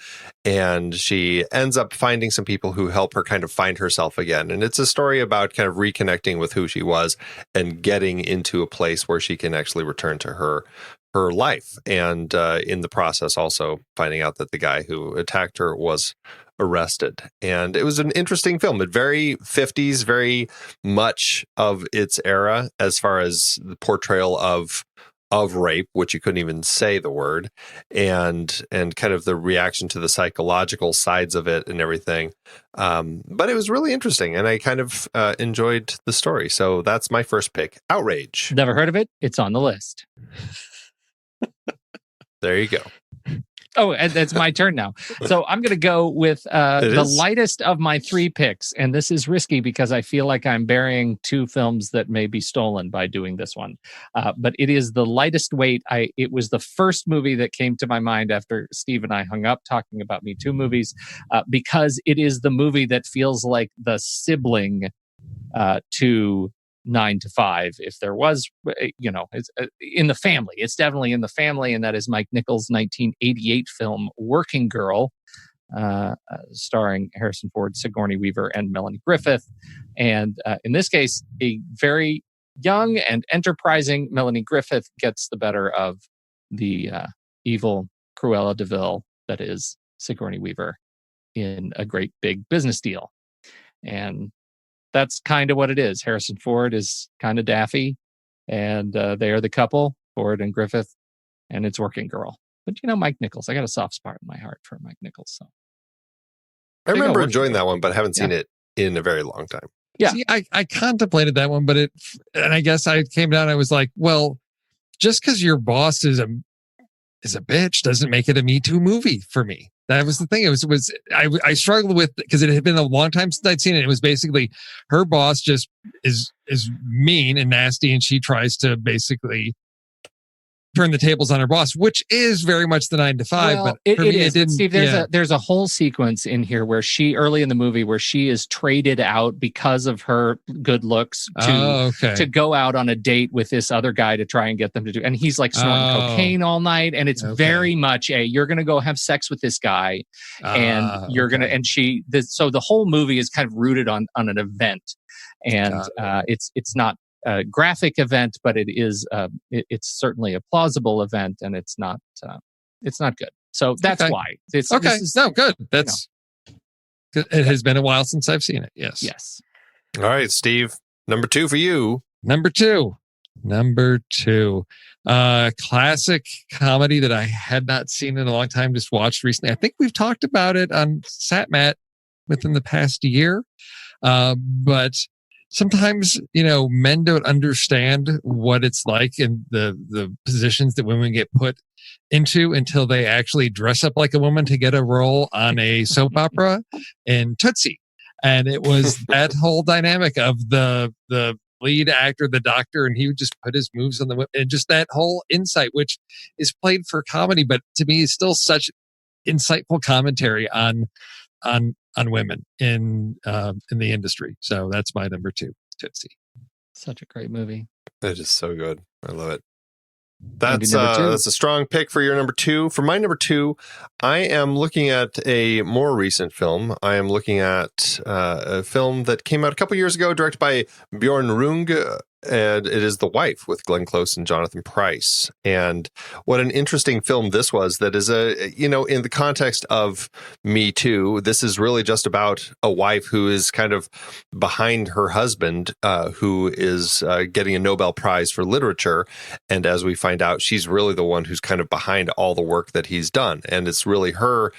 and she ends up finding some people who help her kind of find herself again. And it's a story about kind of reconnecting with who she was and getting into a place where she can actually return to her life. And in the process, also finding out that the guy who attacked her was arrested. And it was an interesting film. It very 50s, very much of its era as far as the portrayal of rape, which you couldn't even say the word, and kind of the reaction to the psychological sides of it and everything. But it was really interesting, and I kind of enjoyed the story. So that's my first pick, Outrage. Never heard of it. It's on the list. There you go. Oh, and that's my turn now. So I'm going to go with the lightest of my 3 picks. And this is risky because I feel like I'm burying 2 films that may be stolen by doing this one. But it is the lightest weight. It was the first movie that came to my mind after Steve and I hung up talking about Me Too movies, because it is the movie that feels like the sibling to 9 to 5, if there was, it's in the family. It's definitely in the family, and that is Mike Nichols' 1988 film Working Girl, starring Harrison Ford, Sigourney Weaver, and Melanie Griffith. And in this case, a very young and enterprising Melanie Griffith gets the better of the evil Cruella de Vil that is Sigourney Weaver in a great big business deal. And that's kind of what it is. Harrison Ford is kind of daffy, and they are the couple, Ford and Griffith, and it's Working Girl. But Mike Nichols, I got a soft spot in my heart for Mike Nichols. So I remember enjoying that one, but haven't seen it in a very long time. Yeah, see, I contemplated that one, and I guess I came down. I was like, well, just because your boss is a bitch doesn't make it a Me Too movie for me. That was the thing. I struggled with because it had been a long time since I'd seen it. It was basically her boss just is mean and nasty, and she tries to basically turn the tables on her boss, which is very much the 9 to 5. Well, but it me, is. it didn't. Steve, there's a whole sequence in here where early in the movie, where she is traded out because of her good looks to go out on a date with this other guy to try and get them to do. And he's like snorting cocaine all night, and it's very much you're going to go have sex with this guy, and you're going to. And so the whole movie is kind of rooted on an event, and it's not a graphic event, but it is it's certainly a plausible event, and it's not good. So that's why it's okay. Good. That's good. It has been a while since I've seen it. Yes. All right, Steve. Number 2 for you. Number two. Classic comedy that I had not seen in a long time. Just watched recently. I think we've talked about it on SatMat within the past year, but. Sometimes, men don't understand what it's like in the positions that women get put into until they actually dress up like a woman to get a role on a soap opera in Tootsie. And it was that whole dynamic of the lead actor, the doctor, and he would just put his moves on the women, and just that whole insight, which is played for comedy, but to me is still such insightful commentary on women in the industry. So that's my number 2, Tootsie. Such a great movie. It is so good. I love it. That's a strong pick for your number 2. For my number 2, I am looking at a more recent film. I am looking at a film that came out a couple years ago, directed by Bjorn Rung, and it is The Wife with Glenn Close and Jonathan Pryce. And what an interesting film this was. That is in the context of Me Too, this is really just about a wife who is kind of behind her husband, who is getting a Nobel Prize for literature. And as we find out, she's really the one who's kind of behind all the work that he's done. And it's really her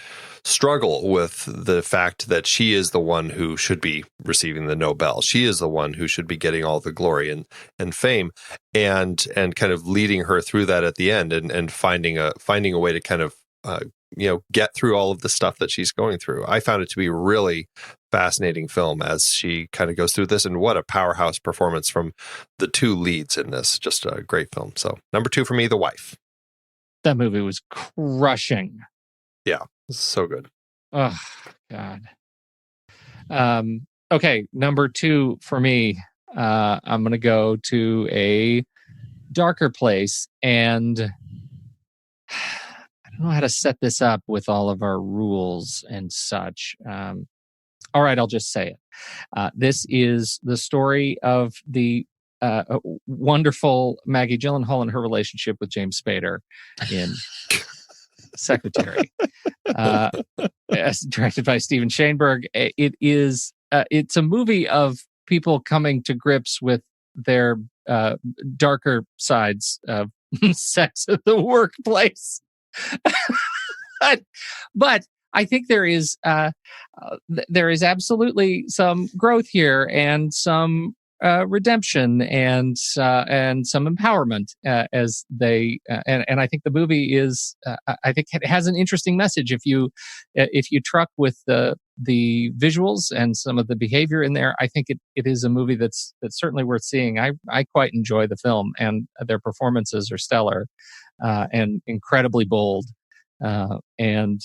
struggle with the fact that she is the one who should be receiving the Nobel. She is the one who should be getting all the glory and fame, and kind of leading her through that at the end, and finding a way to kind of get through all of the stuff that she's going through. I found it to be a really fascinating film as she kind of goes through this, and what a powerhouse performance from the 2 leads in this. Just a great film. So number 2 for me, The Wife. That movie was crushing. Yeah. So good. Oh, God. Okay, number 2 for me. I'm going to go to a darker place, and I don't know how to set this up with all of our rules and such. All right, I'll just say it. This is the story of the wonderful Maggie Gyllenhaal and her relationship with James Spader in Secretary. As directed by Steven Shainberg. It's a movie of people coming to grips with their darker sides of sex at the workplace. but I think there is absolutely some growth here, and some redemption, and some empowerment, as they and I think the movie is I think it has an interesting message. If you truck with the visuals and some of the behavior in there, I think it is a movie that's certainly worth seeing. I quite enjoy the film, and their performances are stellar, and incredibly bold, and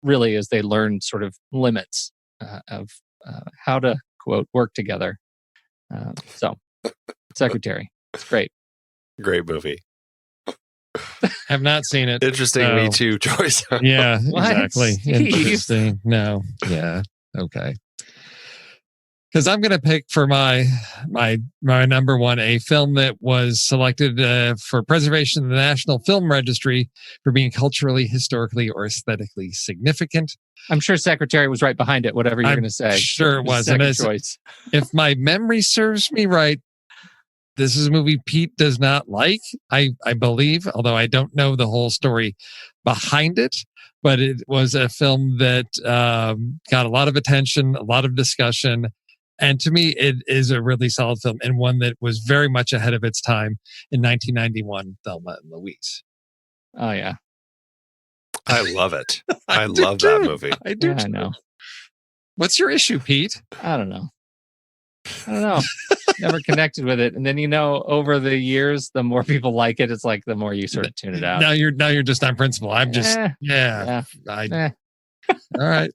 really, as they learn sort of limits of how to, quote, work together. So, Secretary. It's great. Great movie. Have not seen it. Interesting Me Too choice. Yeah, What? exactly. Interesting. No. Yeah. Okay. Because I'm going to pick for my number 1 a film that was selected for preservation in the National Film Registry for being culturally, historically, or aesthetically significant. I'm sure Secretary was right behind it, whatever you're going to say. Sure it was. Second choice. If my memory serves me right, this is a movie Pete does not like, I believe, although I don't know the whole story behind it. But it was a film that got a lot of attention, a lot of discussion. And to me, it is a really solid film, and one that was very much ahead of its time in 1991, Thelma and Louise. Oh, yeah. I love it. I do love that too. movie. I do. Yeah, I too. know. What's your issue, Pete? I don't know. Never connected with it. And then, over the years, the more people like it, it's like the more you sort of tune it out. Now you're just on principle. I'm just Yeah. All right.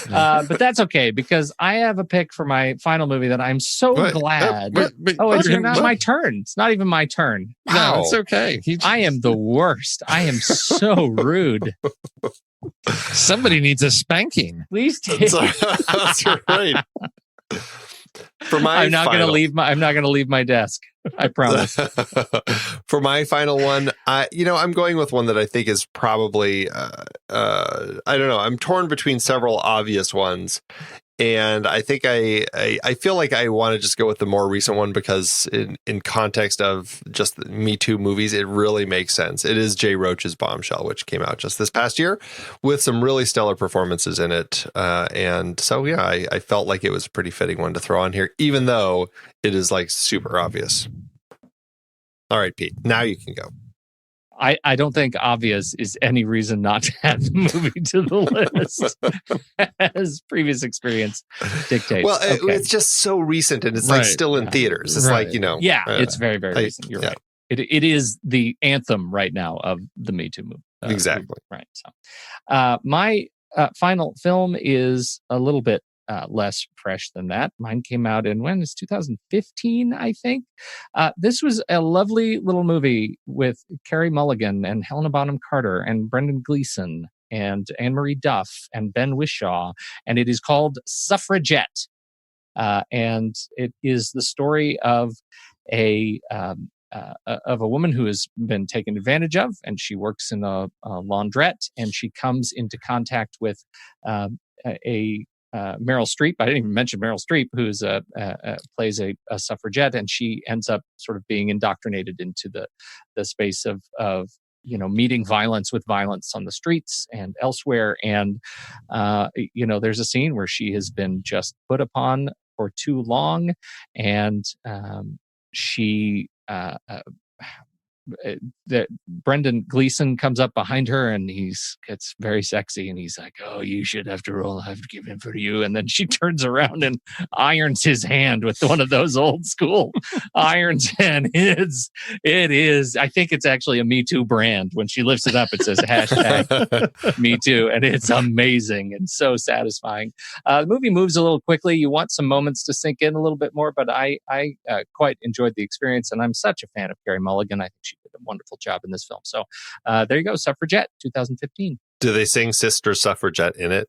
But that's okay because I have a pick for my final movie that I'm so glad. It's not my turn. It's not even my turn. No, it's okay. I am the worst. I am so rude. Somebody needs a spanking. Please take. That's right. I'm not going to leave my desk. I promise. For my final one, I'm going with one that I think is probably, I don't know. I'm torn between several obvious ones. And I think I feel like I want to just go with the more recent one because in context of just the Me Too movies, it really makes sense. It is Jay Roach's Bombshell, which came out just this past year with some really stellar performances in it. And so, I felt like it was a pretty fitting one to throw on here, even though it is like super obvious. All right, Pete, now you can go. I don't think obvious is any reason not to add the movie to the list as previous experience dictates. Well, it's just so recent and it's like still in theaters. It's like, it's very, very recent. You're right. It is the anthem right now of the Me Too movement. Exactly. Right. So my final film is a little bit less fresh than that. Mine came out in it's 2015, I think. This was a lovely little movie with Carey Mulligan and Helena Bonham Carter and Brendan Gleeson and Anne-Marie Duff and Ben Whishaw, and it is called Suffragette. And it is the story of a woman who has been taken advantage of, and she works in a laundrette, and she comes into contact with Meryl Streep. I didn't even mention Meryl Streep, who's plays a suffragette, and she ends up sort of being indoctrinated into the space of meeting violence with violence on the streets and elsewhere. And there's a scene where she has been just put upon for too long, and she that Brendan Gleeson comes up behind her and gets very sexy and he's like, "Oh, you should, after all, I've given for you." And then she turns around and irons his hand with one of those old school irons, and it is. I think it's actually a Me Too brand. When she lifts it up, it says hashtag Me Too, and it's amazing and so satisfying. The movie moves a little quickly. You want some moments to sink in a little bit more, but I quite enjoyed the experience, and I'm such a fan of Carey Mulligan. I think she did a wonderful job in this film. So there you go, Suffragette, 2015. Do they sing Sister Suffragette in it?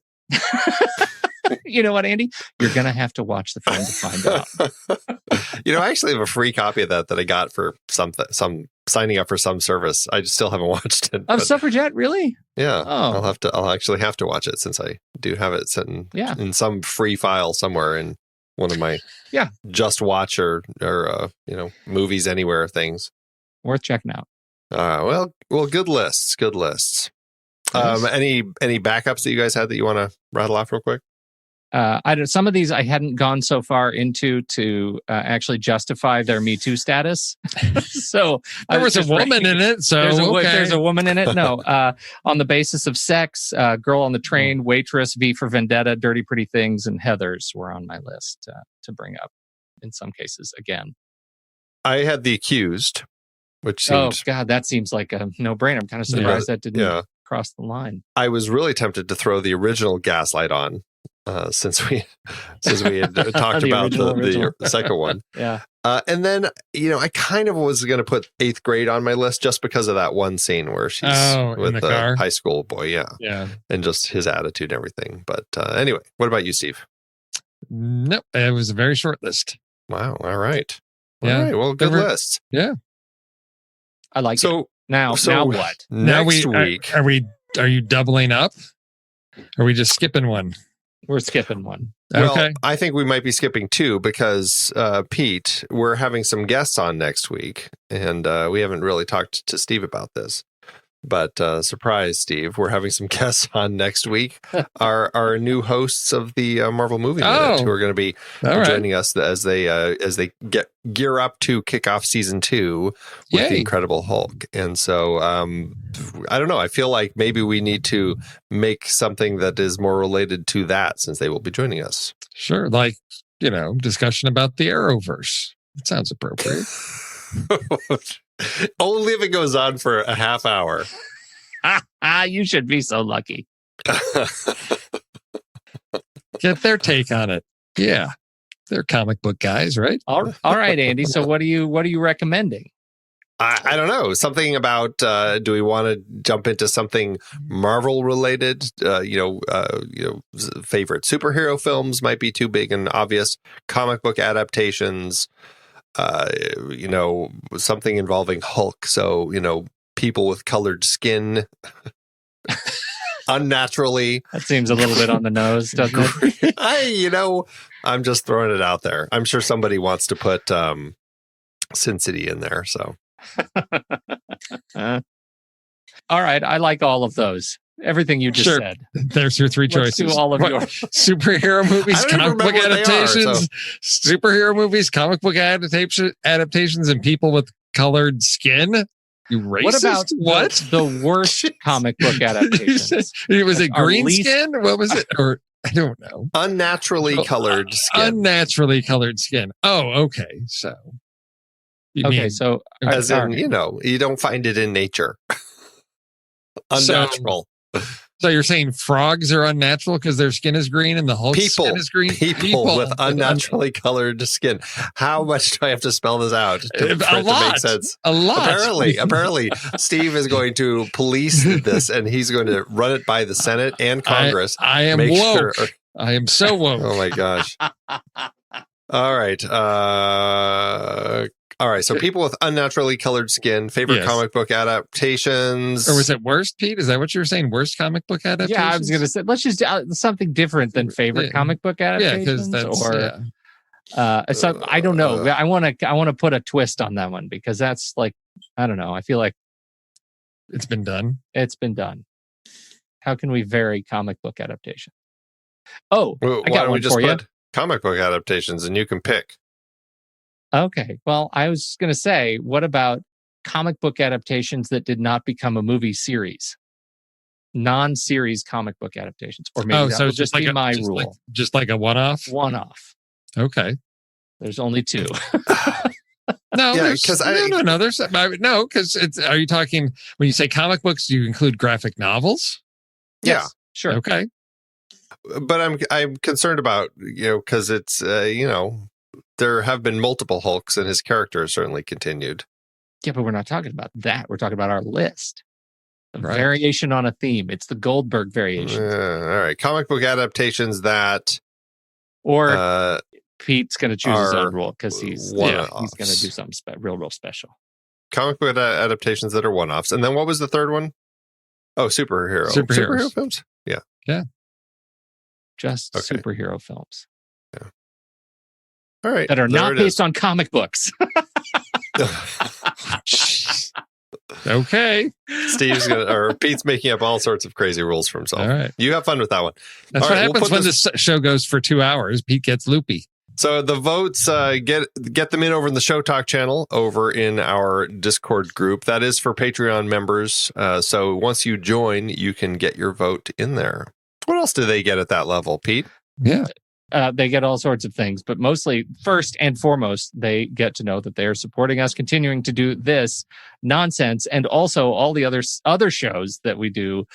You know what, Andy? You're going to have to watch the film to find out. I actually have a free copy of that I got for some signing up for some service. I still haven't watched it. Of Suffragette, really? Yeah. Oh. I'll actually have to watch it since I do have it sitting in some free file somewhere in one of my Just Watch or Movies Anywhere things. Worth checking out. Well, good lists. Good lists. Nice. Any backups that you guys had that you want to rattle off real quick? Some of these I hadn't gone so far into to actually justify their Me Too status. So there was a woman in it. So there's a woman in it. No, on the basis of sex, Girl on the Train, Waitress, V for Vendetta, Dirty Pretty Things, and Heathers were on my list to bring up. In some cases, again, I had The Accused, which seems, that seems like a no-brainer. I'm kind of surprised that didn't cross the line. I was really tempted to throw the original Gaslight on. Since we had talked about the second one. Yeah. And then, I kind of was going to put 8th Grade on my list just because of that one scene where she's with the high school boy. Yeah. Yeah. And just his attitude and everything. But anyway, what about you, Steve? Nope. It was a very short list. Wow. All right. Yeah. All right. Well, good list. Yeah. I like it. Now what? Next week. Are you doubling up? Are we just skipping one? We're skipping one. Well, okay. I think we might be skipping 2 because, Pete, we're having some guests on next week, and we haven't really talked to Steve about this. But surprise, Steve, we're having some guests on next week. Our new hosts of the Marvel Movie Minute, who are going to be joining us as they gear up to kick off season 2 with the Incredible Hulk. And so I don't know. I feel like maybe we need to make something that is more related to that, since they will be joining us. Sure, like discussion about the Arrowverse. It sounds appropriate. Only if it goes on for a half hour. You should be so lucky. Get their take on it. Yeah, they're comic book guys, right? All right, Andy. So what are you recommending? I don't know. Something about do we want to jump into something Marvel related? Favorite superhero films might be too big and obvious. Comic book adaptations. Something involving Hulk. So, people with colored skin unnaturally. That seems a little bit on the nose, doesn't it? I'm just throwing it out there. I'm sure somebody wants to put Sin City in there. So, all right. I like all of those. Everything you just said. There's your 3 choices. Let's do all of yours. Superhero movies, comic book adaptations, superhero movies, comic book adaptations, and people with colored skin. You racist? What about the worst comic book adaptations? Was it green skin? What was it? Or I don't know. Unnaturally colored skin. Unnaturally colored skin. Oh, okay. So. As in, you don't find it in nature. Unnatural. So you're saying frogs are unnatural because their skin is green and the whole skin is green? People with unnaturally colored skin. How much do I have to spell this out for it to make sense? A lot. Apparently, Steve is going to police this, and he's going to run it by the Senate and Congress. I am woke. I am so woke. Oh my gosh. All right. All right, so people with unnaturally colored skin, favorite comic book adaptations. Or was it worst, Pete? Is that what you were saying? Worst comic book adaptations? Yeah, I was going to say, let's just do something different than favorite comic book adaptations. Yeah, because that's... so I don't know. I want to put a twist on that one, because that's like, I don't know. I feel like it's been done. It's been done. How can we vary comic book adaptation? Oh, I got one for you. Comic book adaptations, and you can pick. Okay. Well, I was going to say, what about comic book adaptations that did not become a movie series? Non-series comic book adaptations. Or maybe that would just be my rule. Just like a one-off? One-off. Okay. There's only 2. No, because are you talking, when you say comic books, do you include graphic novels? Yeah. Yes, sure. Okay. But I'm concerned about, because it's, there have been multiple Hulks, and his character has certainly continued. Yeah, but we're not talking about that. We're talking about our list. A variation on a theme. It's the Goldberg variation. All right. Comic book adaptations that... Or Pete's going to choose his own rule, because he's going to do something real special. Comic book adaptations that are one-offs. And then what was the third one? Oh, superhero films? Yeah. Yeah. Just superhero films. Yeah. All right. That are not based on comic books. Okay. Pete's making up all sorts of crazy rules for himself. All right. You have fun with that one. That's what happens when this show goes for 2 hours. Pete gets loopy. So the votes, get them in over in the Show Talk channel over in our Discord group. That is for Patreon members. So once you join, you can get your vote in there. What else do they get at that level, Pete? Yeah. They get all sorts of things, but mostly, first and foremost, they get to know that they're supporting us continuing to do this nonsense, and also all the other shows that we do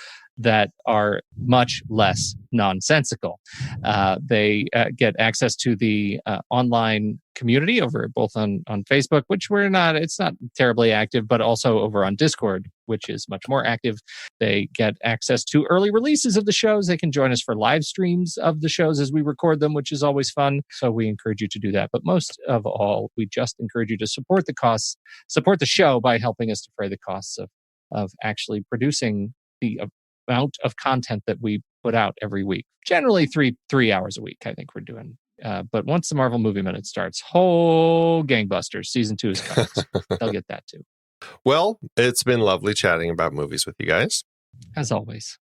that are much less nonsensical. They get access to the online community over both on Facebook, which it's not terribly active, but also over on Discord, which is much more active. They get access to early releases of the shows. They can join us for live streams of the shows as we record them, which is always fun. So we encourage you to do that. But most of all, we just encourage you to support the show by helping us defray the costs of actually producing the amount of content that we put out every week. Generally 3 hours a week, I think we're doing. But once the Marvel Movie Minute starts, whole gangbusters, season 2 is coming. They'll get that too. Well, it's been lovely chatting about movies with you guys. As always.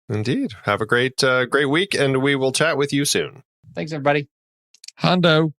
Indeed. Have a great week, and we will chat with you soon. Thanks, everybody. Hondo.